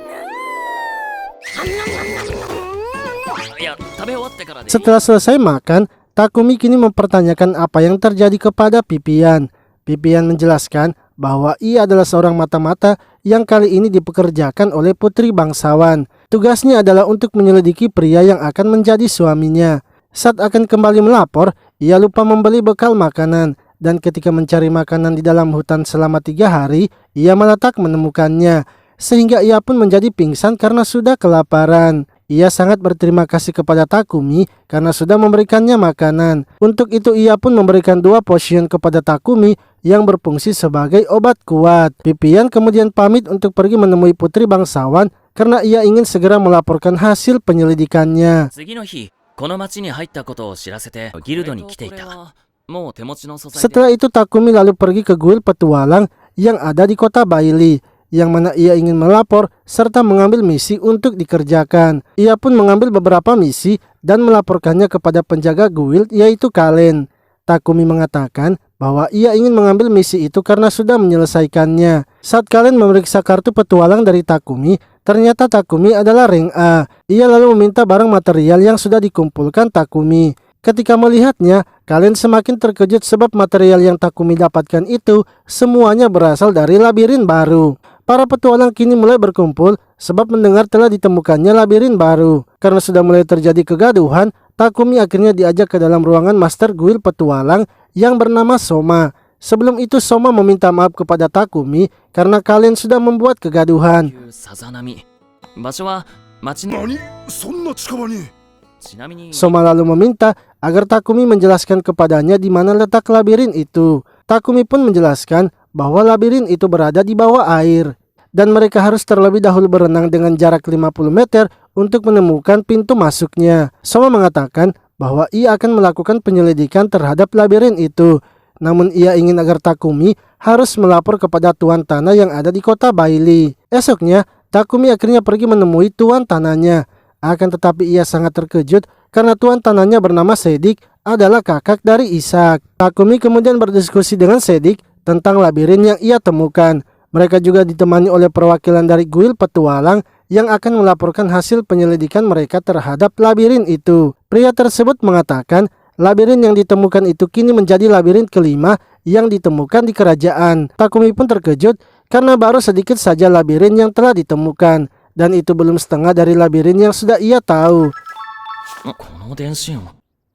Setelah selesai makan, Takumi kini mempertanyakan apa yang terjadi kepada Pipian. Pipian menjelaskan bahwa ia adalah seorang mata-mata yang kali ini dipekerjakan oleh putri bangsawan. Tugasnya adalah untuk menyelidiki pria yang akan menjadi suaminya. Saat akan kembali melapor, ia lupa membeli bekal makanan, dan ketika mencari makanan di dalam hutan selama 3 hari, ia malah tak menemukannya, sehingga ia pun menjadi pingsan karena sudah kelaparan. Ia sangat berterima kasih kepada Takumi karena sudah memberikannya makanan. Untuk itu ia pun memberikan 2 potion kepada Takumi yang berfungsi sebagai obat kuat. Pipian kemudian pamit untuk pergi menemui putri bangsawan karena ia ingin segera melaporkan hasil penyelidikannya. 次の日、この町に入ったことを知らせてギルドに来ていた。もう手持ちの素材で Setelah itu Takumi lalu pergi ke guild petualang yang ada di kota Bailey, yang mana ia ingin melapor serta mengambil misi untuk dikerjakan. Ia pun mengambil beberapa misi dan melaporkannya kepada penjaga guild yaitu Kalen. Takumi mengatakan bahwa ia ingin mengambil misi itu karena sudah menyelesaikannya. Saat Kalen memeriksa kartu petualang dari Takumi, ternyata Takumi adalah rank A. Ia lalu meminta barang material yang sudah dikumpulkan Takumi. Ketika melihatnya, Kalen semakin terkejut sebab material yang Takumi dapatkan itu semuanya berasal dari labirin baru. Para petualang kini mulai berkumpul sebab mendengar telah ditemukannya labirin baru. Karena sudah mulai terjadi kegaduhan, Takumi akhirnya diajak ke dalam ruangan Master Guild petualang yang bernama Soma. Sebelum itu Soma meminta maaf kepada Takumi karena kalian sudah membuat kegaduhan. さざ波。場所は町の。何そんな近場に。ちなみに Soma lalu meminta agar Takumi menjelaskan kepadanya di mana letak labirin itu. Takumi pun menjelaskan bahwa labirin itu berada di bawah air dan mereka harus terlebih dahulu berenang dengan jarak 50 meter untuk menemukan pintu masuknya. Soma mengatakan bahwa ia akan melakukan penyelidikan terhadap labirin itu. Namun ia ingin agar Takumi harus melapor kepada tuan tanah yang ada di kota Bailey. Esoknya, Takumi akhirnya pergi menemui tuan tanahnya. Akan tetapi ia sangat terkejut karena tuan tanahnya bernama Sedik adalah kakak dari Ishak. Takumi kemudian berdiskusi dengan Sedik tentang labirin yang ia temukan. Mereka juga ditemani oleh perwakilan dari guild petualang yang akan melaporkan hasil penyelidikan mereka terhadap labirin itu. Pria tersebut mengatakan labirin yang ditemukan itu kini menjadi labirin kelima yang ditemukan di kerajaan. Takumi pun terkejut karena baru sedikit saja labirin yang telah ditemukan, dan itu belum setengah dari labirin yang sudah ia tahu. この電信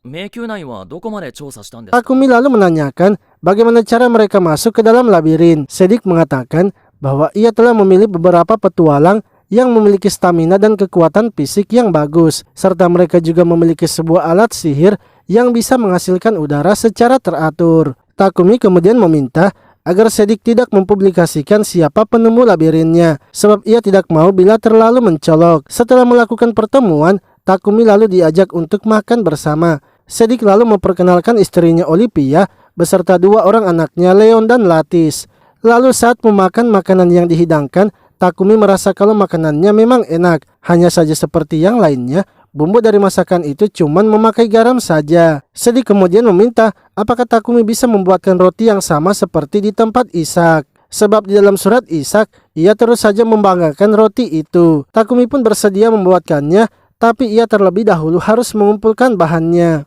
迷宮内はどこまで調査したんですか？ Takumi lalu menanyakan bagaimana cara mereka masuk ke dalam labirin. Sedik mengatakan bahwa ia telah memilih beberapa petualang yang memiliki stamina dan kekuatan fisik yang bagus, serta mereka juga memiliki sebuah alat sihir yang bisa menghasilkan udara secara teratur. Takumi kemudian meminta agar Sedik tidak mempublikasikan siapa penemu labirinnya, sebab ia tidak mau bila terlalu mencolok. Setelah melakukan pertemuan, Takumi lalu diajak untuk makan bersama. Sedik lalu memperkenalkan istrinya Olivia beserta 2 orang anaknya Leon dan Latis. Lalu saat memakan makanan yang dihidangkan, Takumi merasa kalau makanannya memang enak. Hanya saja seperti yang lainnya, bumbu dari masakan itu cuman memakai garam saja. Sedik kemudian meminta apakah Takumi bisa membuatkan roti yang sama seperti di tempat Ishak. Sebab di dalam surat Ishak, ia terus saja membanggakan roti itu. Takumi pun bersedia membuatkannya, tapi ia terlebih dahulu harus mengumpulkan bahannya.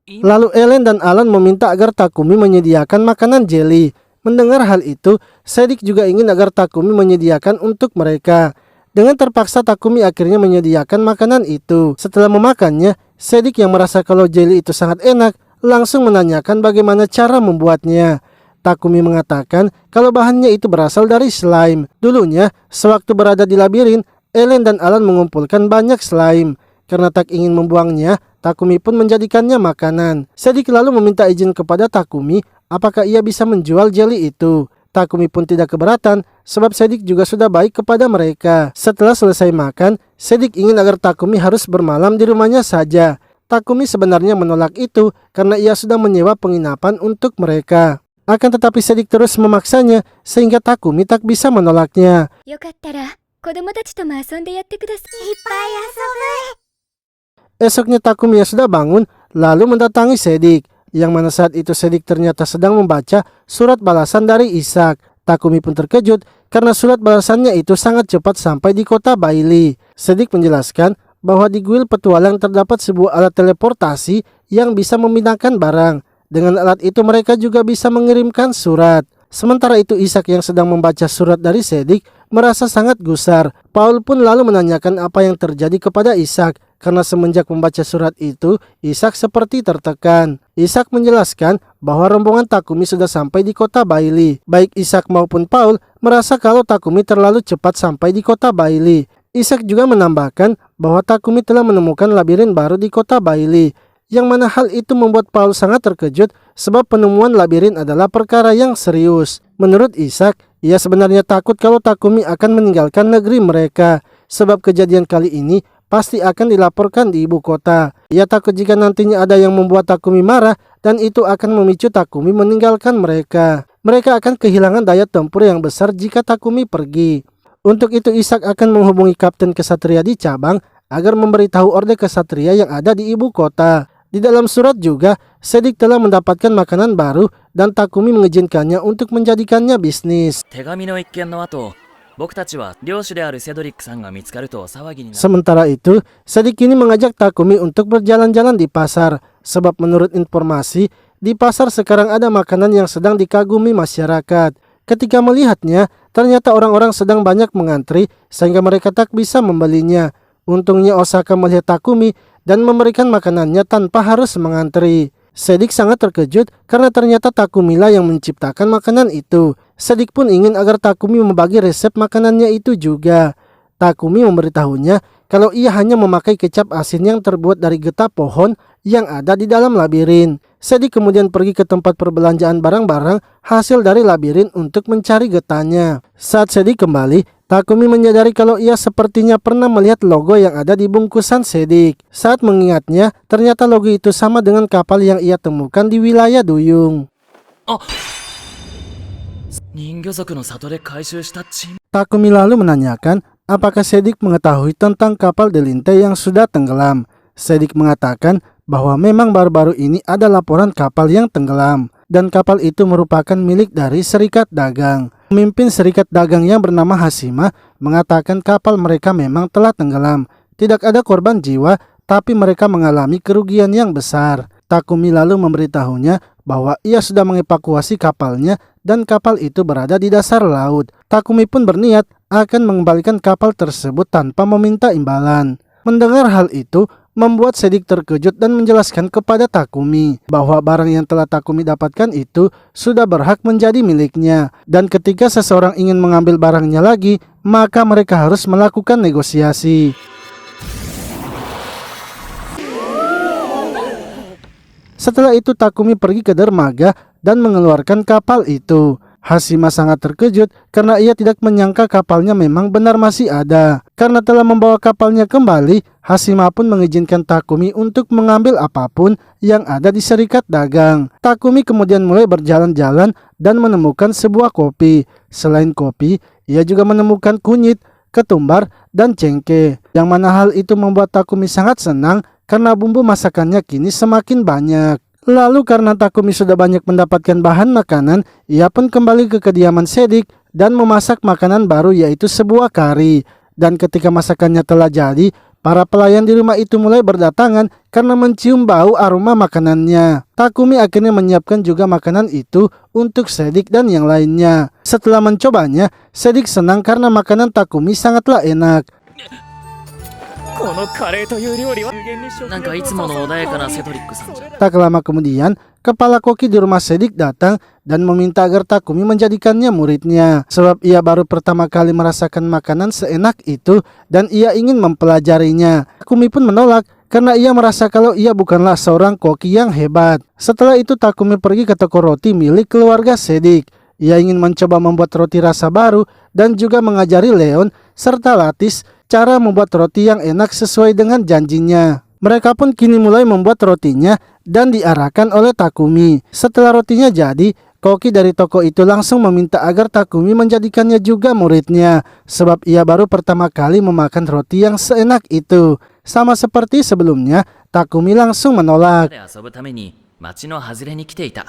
Lalu Ellen dan Alan meminta agar Takumi menyediakan makanan jelly. Mendengar hal itu, Sedik juga ingin agar Takumi menyediakan untuk mereka. Dengan terpaksa Takumi akhirnya menyediakan makanan itu. Setelah memakannya, Sedik yang merasa kalau jelly itu sangat enak, langsung menanyakan bagaimana cara membuatnya. Takumi mengatakan kalau bahannya itu berasal dari slime. Dulunya, sewaktu berada di labirin, Ellen dan Alan mengumpulkan banyak slime. Karena tak ingin membuangnya, Takumi pun menjadikannya makanan. Sedik lalu meminta izin kepada Takumi apakah ia bisa menjual jelly itu. Takumi pun tidak keberatan sebab Sedik juga sudah baik kepada mereka. Setelah selesai makan, Sedik ingin agar Takumi harus bermalam di rumahnya saja. Takumi sebenarnya menolak itu karena ia sudah menyewa penginapan untuk mereka. Akan tetapi Sedik terus memaksanya sehingga Takumi tak bisa menolaknya. Esoknya Takumi yang sudah bangun lalu mendatangi Sedik, yang mana saat itu Sedik ternyata sedang membaca surat balasan dari Ishak. Takumi pun terkejut karena surat balasannya itu sangat cepat sampai di kota Bailey. Sedik menjelaskan bahwa di guild petualang terdapat sebuah alat teleportasi yang bisa memindahkan barang. Dengan alat itu mereka juga bisa mengirimkan surat. Sementara itu Ishak yang sedang membaca surat dari Sedik merasa sangat gusar. Paul pun lalu menanyakan apa yang terjadi kepada Ishak. Karena semenjak membaca surat itu, Ishak seperti tertekan. Ishak menjelaskan bahwa rombongan Takumi sudah sampai di kota Bailey. Baik Ishak maupun Paul merasa kalau Takumi terlalu cepat sampai di kota Bailey. Ishak juga menambahkan bahwa Takumi telah menemukan labirin baru di kota Bailey. Yang mana hal itu membuat Paul sangat terkejut sebab penemuan labirin adalah perkara yang serius. Menurut Ishak, ia sebenarnya takut kalau Takumi akan meninggalkan negeri mereka. Sebab kejadian kali ini pasti akan dilaporkan di ibu kota. Ia takut jika nantinya ada yang membuat Takumi marah dan itu akan memicu Takumi meninggalkan mereka. Mereka akan kehilangan daya tempur yang besar jika Takumi pergi. Untuk itu Ishak akan menghubungi Kapten Kesatria di cabang agar memberitahu orde kesatria yang ada di ibu kota. Di dalam surat juga, Sedik telah mendapatkan makanan baru dan Takumi mengizinkannya untuk menjadikannya bisnis. 手紙の一件の後、僕たちは領主であるセドリックさんが見つかると騒ぎになる。 Sementara itu, Sedik kini mengajak Takumi untuk berjalan-jalan di pasar. Sebab menurut informasi, di pasar sekarang ada makanan yang sedang dikagumi masyarakat. Ketika melihatnya, ternyata orang-orang sedang banyak mengantri sehingga mereka tak bisa membelinya. Untungnya Osaka melihat Takumi dan memberikan makanannya tanpa harus mengantri. Sedik sangat terkejut karena ternyata Takumilah yang menciptakan makanan itu. Sedik pun ingin agar Takumi membagi resep makanannya itu juga. Takumi memberitahunya kalau ia hanya memakai kecap asin yang terbuat dari getah pohon yang ada di dalam labirin. Sedik kemudian pergi ke tempat perbelanjaan barang-barang hasil dari labirin untuk mencari getahnya. Saat Sedik kembali, Takumi menyadari kalau ia sepertinya pernah melihat logo yang ada di bungkusan Sedik. Saat mengingatnya, ternyata logo itu sama dengan kapal yang ia temukan di wilayah Duyung. 人魚族の里で回収した沈 Takumi lalu menanyakan apakah Sedik mengetahui tentang kapal Delinte yang sudah tenggelam. Sedik mengatakan bahwa memang baru-baru ini ada laporan kapal yang tenggelam dan kapal itu merupakan milik dari Serikat Dagang. Pemimpin Serikat Dagang yang bernama Hashima mengatakan kapal mereka memang telah tenggelam. Tidak ada korban jiwa, tapi mereka mengalami kerugian yang besar. Takumi lalu memberitahunya bahwa ia sudah mengevakuasi kapalnya dan kapal itu berada di dasar laut. Takumi pun berniat akan mengembalikan kapal tersebut tanpa meminta imbalan. Mendengar hal itu, membuat Sedik terkejut dan menjelaskan kepada Takumi bahwa barang yang telah Takumi dapatkan itu sudah berhak menjadi miliknya. Dan ketika seseorang ingin mengambil barangnya lagi, maka mereka harus melakukan negosiasi. Setelah itu Takumi pergi ke dermaga dan mengeluarkan kapal itu. Hashima sangat terkejut karena ia tidak menyangka kapalnya memang benar masih ada. Karena telah membawa kapalnya kembali, Hashima pun mengizinkan Takumi untuk mengambil apapun yang ada di Serikat Dagang. Takumi kemudian mulai berjalan-jalan dan menemukan sebuah kopi. Selain kopi, ia juga menemukan kunyit, ketumbar, dan cengkeh. Yang mana hal itu membuat Takumi sangat senang karena bumbu masakannya kini semakin banyak. Lalu karena Takumi sudah banyak mendapatkan bahan makanan, ia pun kembali ke kediaman Sedik dan memasak makanan baru yaitu sebuah kari. Dan ketika masakannya telah jadi, para pelayan di rumah itu mulai berdatangan karena mencium bau aroma makanannya. Takumi akhirnya menyiapkan juga makanan itu untuk Sedik dan yang lainnya. Setelah mencobanya, Sedik senang karena makanan Takumi sangatlah enak. このカレーという料理は無限に食欲をなんかいつもの穏やかなセドリックさんじゃ。 Tak lama kemudian, kepala koki di rumah Sedik datang dan meminta agar Takumi menjadikannya muridnya. Sebab ia baru pertama kali merasakan makanan seenak itu dan ia ingin mempelajarinya. Takumi pun menolak karena ia merasa kalau ia bukanlah seorang koki yang hebat. Setelah itu Takumi pergi ke toko roti milik keluarga Sedik. Ia ingin mencoba membuat roti rasa baru dan juga mengajari Leon serta Latis cara membuat roti yang enak sesuai dengan janjinya. Mereka pun kini mulai membuat rotinya dan diarahkan oleh Takumi. Setelah rotinya jadi, koki dari toko itu langsung meminta agar Takumi menjadikannya juga muridnya. Sebab ia baru pertama kali memakan roti yang seenak itu. Sama seperti sebelumnya, Takumi langsung menolak. 遊ぶために町の外れに来ていた。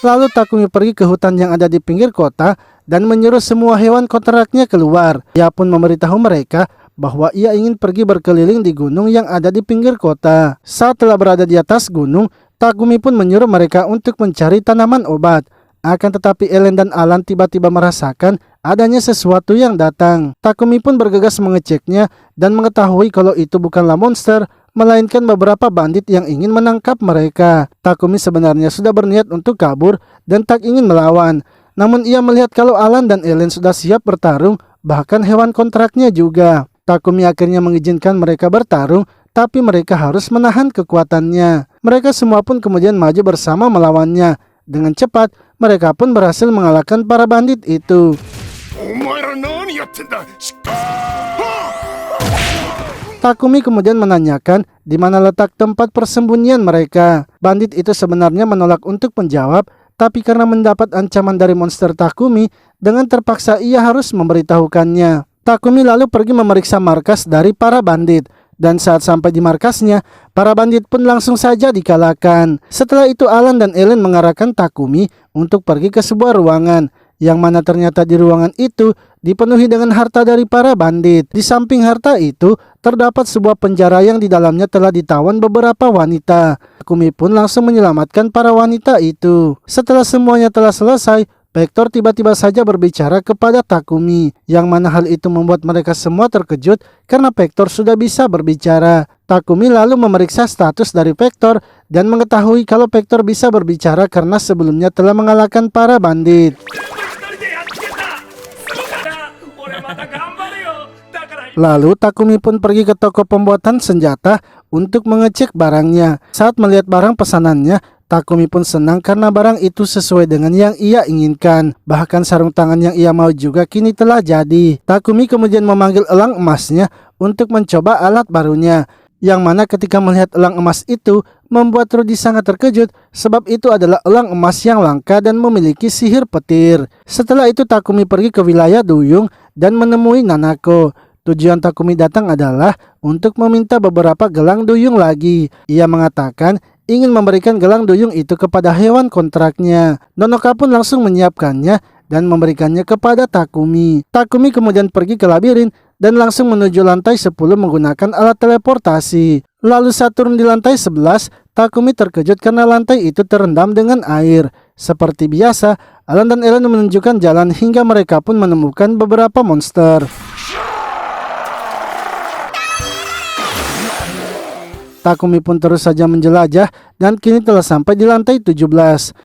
Lalu Takumi pergi ke hutan yang ada di pinggir kota dan menyuruh semua hewan kontraknya keluar. Ia pun memberitahu mereka bahwa ia ingin pergi berkeliling di gunung yang ada di pinggir kota. Saat telah berada di atas gunung, Takumi pun menyuruh mereka untuk mencari tanaman obat. Akan tetapi Ellen dan Alan tiba-tiba merasakan adanya sesuatu yang datang. Takumi pun bergegas mengeceknya dan mengetahui kalau itu bukanlah monster, melainkan beberapa bandit yang ingin menangkap mereka. Takumi sebenarnya sudah berniat untuk kabur dan tak ingin melawan. Namun ia melihat kalau Alan dan Ellen sudah siap bertarung, bahkan hewan kontraknya juga. Takumi akhirnya mengizinkan mereka bertarung, tapi mereka harus menahan kekuatannya. Mereka semua pun kemudian maju bersama melawannya. Dengan cepat, mereka pun berhasil mengalahkan para bandit itu. Takumi kemudian menanyakan di mana letak tempat persembunyian mereka. Bandit itu sebenarnya menolak untuk menjawab, tapi karena mendapat ancaman dari monster Takumi, dengan terpaksa ia harus memberitahukannya. Takumi lalu pergi memeriksa markas dari para bandit. Dan saat sampai di markasnya, para bandit pun langsung saja dikalahkan. Setelah itu Alan dan Ellen mengarahkan Takumi untuk pergi ke sebuah ruangan, yang mana ternyata di ruangan itu dipenuhi dengan harta dari para bandit. Di samping harta itu, terdapat sebuah penjara yang di dalamnya telah ditawan beberapa wanita. Takumi pun langsung menyelamatkan para wanita itu. Setelah semuanya telah selesai, Vector tiba-tiba saja berbicara kepada Takumi, yang mana hal itu membuat mereka semua terkejut karena Vector sudah bisa berbicara. Takumi lalu memeriksa status dari Vector dan mengetahui kalau Vector bisa berbicara karena sebelumnya telah mengalahkan para bandit. Lalu Takumi pun pergi ke toko pembuatan senjata untuk mengecek barangnya. Saat melihat barang pesanannya, Takumi pun senang karena barang itu sesuai dengan yang ia inginkan. Bahkan sarung tangan yang ia mau juga kini telah jadi. Takumi kemudian memanggil elang emasnya untuk mencoba alat barunya. Yang mana ketika melihat elang emas itu, membuat Rudy sangat terkejut sebab itu adalah elang emas yang langka dan memiliki sihir petir. Setelah itu Takumi pergi ke wilayah Duyung dan menemui Nanako. Tujuan Takumi datang adalah untuk meminta beberapa gelang duyung lagi. Ia mengatakan ingin memberikan gelang duyung itu kepada hewan kontraknya. Nonoka pun langsung menyiapkannya dan memberikannya kepada Takumi. Takumi kemudian pergi ke labirin dan langsung menuju lantai 10 menggunakan alat teleportasi. Lalu saat turun di lantai 11, Takumi terkejut karena lantai itu terendam dengan air. Seperti biasa, Alan dan Ellen menunjukkan jalan hingga mereka pun menemukan beberapa monster. Takumi pun terus saja menjelajah dan kini telah sampai di lantai 17.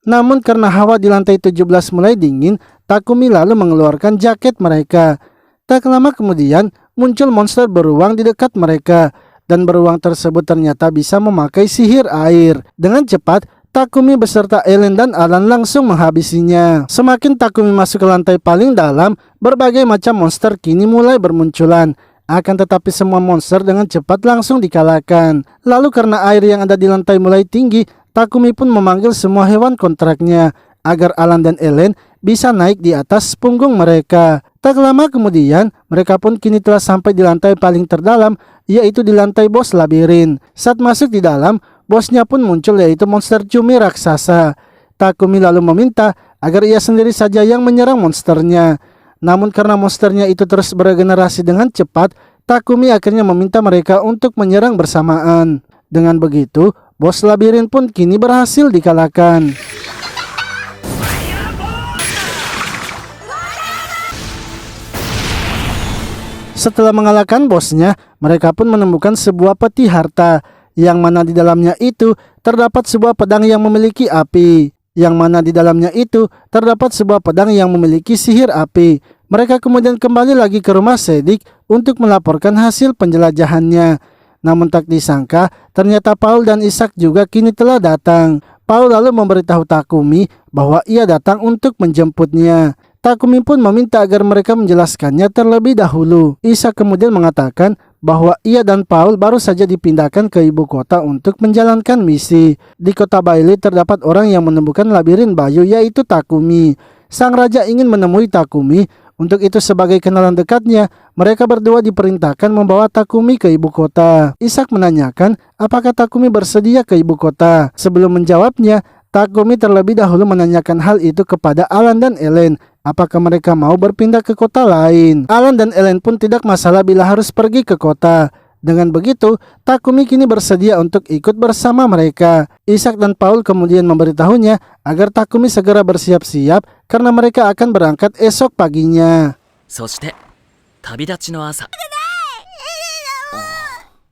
Namun karena hawa di lantai 17 mulai dingin, Takumi lalu mengeluarkan jaket mereka. Tak lama kemudian muncul monster beruang di dekat mereka. Dan beruang tersebut ternyata bisa memakai sihir air. Dengan cepat, Takumi beserta Ellen dan Alan langsung menghabisinya. Semakin Takumi masuk ke lantai paling dalam, berbagai macam monster kini mulai bermunculan. Akan tetapi semua monster dengan cepat langsung dikalahkan. Lalu karena air yang ada di lantai mulai tinggi, Takumi pun memanggil semua hewan kontraknya agar Alan dan Ellen bisa naik di atas punggung mereka. Tak lama kemudian, mereka pun kini telah sampai di lantai paling terdalam, yaitu di lantai bos labirin. Saat masuk di dalam, bosnya pun muncul, yaitu monster cumi raksasa. Takumi lalu meminta agar ia sendiri saja yang menyerang monsternya. Namun karena monsternya itu terus beregenerasi dengan cepat, Takumi akhirnya meminta mereka untuk menyerang bersamaan. Dengan begitu, bos labirin pun kini berhasil dikalahkan. Setelah mengalahkan bosnya, mereka pun menemukan sebuah peti harta, yang mana di dalamnya itu terdapat sebuah pedang yang memiliki api. Yang mana di dalamnya itu terdapat sebuah pedang yang memiliki sihir api. Mereka kemudian kembali lagi ke rumah Sedik untuk melaporkan hasil penjelajahannya. Namun tak disangka, ternyata Paul dan Ishak juga kini telah datang. Paul lalu memberitahu Takumi bahwa ia datang untuk menjemputnya. Takumi pun meminta agar mereka menjelaskannya terlebih dahulu. Ishak kemudian mengatakan bahwa ia dan Paul baru saja dipindahkan ke ibu kota untuk menjalankan misi. Di kota Bailey terdapat orang yang menemukan labirin Bayu, yaitu Takumi. Sang raja ingin menemui Takumi. Untuk itu sebagai kenalan dekatnya, mereka berdua diperintahkan membawa Takumi ke ibu kota. Ishak menanyakan apakah Takumi bersedia ke ibu kota. Sebelum menjawabnya, Takumi terlebih dahulu menanyakan hal itu kepada Alan dan Ellen apakah mereka mau berpindah ke kota lain. Alan dan Ellen pun tidak masalah bila harus pergi ke kota. Dengan begitu, Takumi kini bersedia untuk ikut bersama mereka. Isaac dan Paul kemudian memberitahunya agar Takumi segera bersiap-siap karena mereka akan berangkat esok paginya. そして旅立ちの朝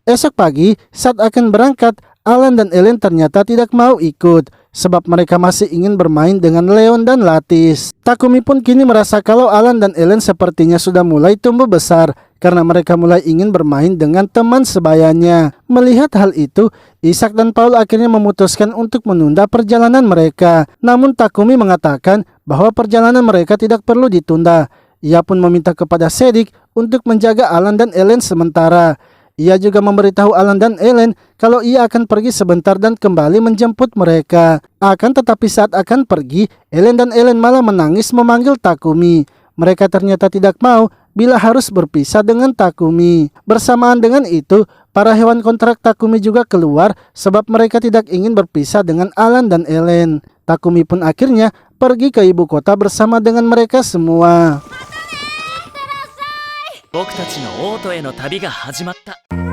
Esok pagi, saat akan berangkat, Alan dan Ellen ternyata tidak mau ikut sebab mereka masih ingin bermain dengan Leon dan Latis. Takumi pun kini merasa kalau Alan dan Ellen sepertinya sudah mulai tumbuh besar karena mereka mulai ingin bermain dengan teman sebayanya. Melihat hal itu, Isaac dan Paul akhirnya memutuskan untuk menunda perjalanan mereka. Namun Takumi mengatakan bahwa perjalanan mereka tidak perlu ditunda. Ia pun meminta kepada Cedric untuk menjaga Alan dan Ellen sementara. Ia juga memberitahu Alan dan Ellen kalau ia akan pergi sebentar dan kembali menjemput mereka. Akan tetapi saat akan pergi, Ellen dan Ellen malah menangis memanggil Takumi. Mereka ternyata tidak mau bila harus berpisah dengan Takumi. Bersamaan dengan itu, para hewan kontrak Takumi juga keluar sebab mereka tidak ingin berpisah dengan Alan dan Ellen. Takumi pun akhirnya pergi ke ibu kota bersama dengan mereka semua. 僕たちのオートへの旅が始まった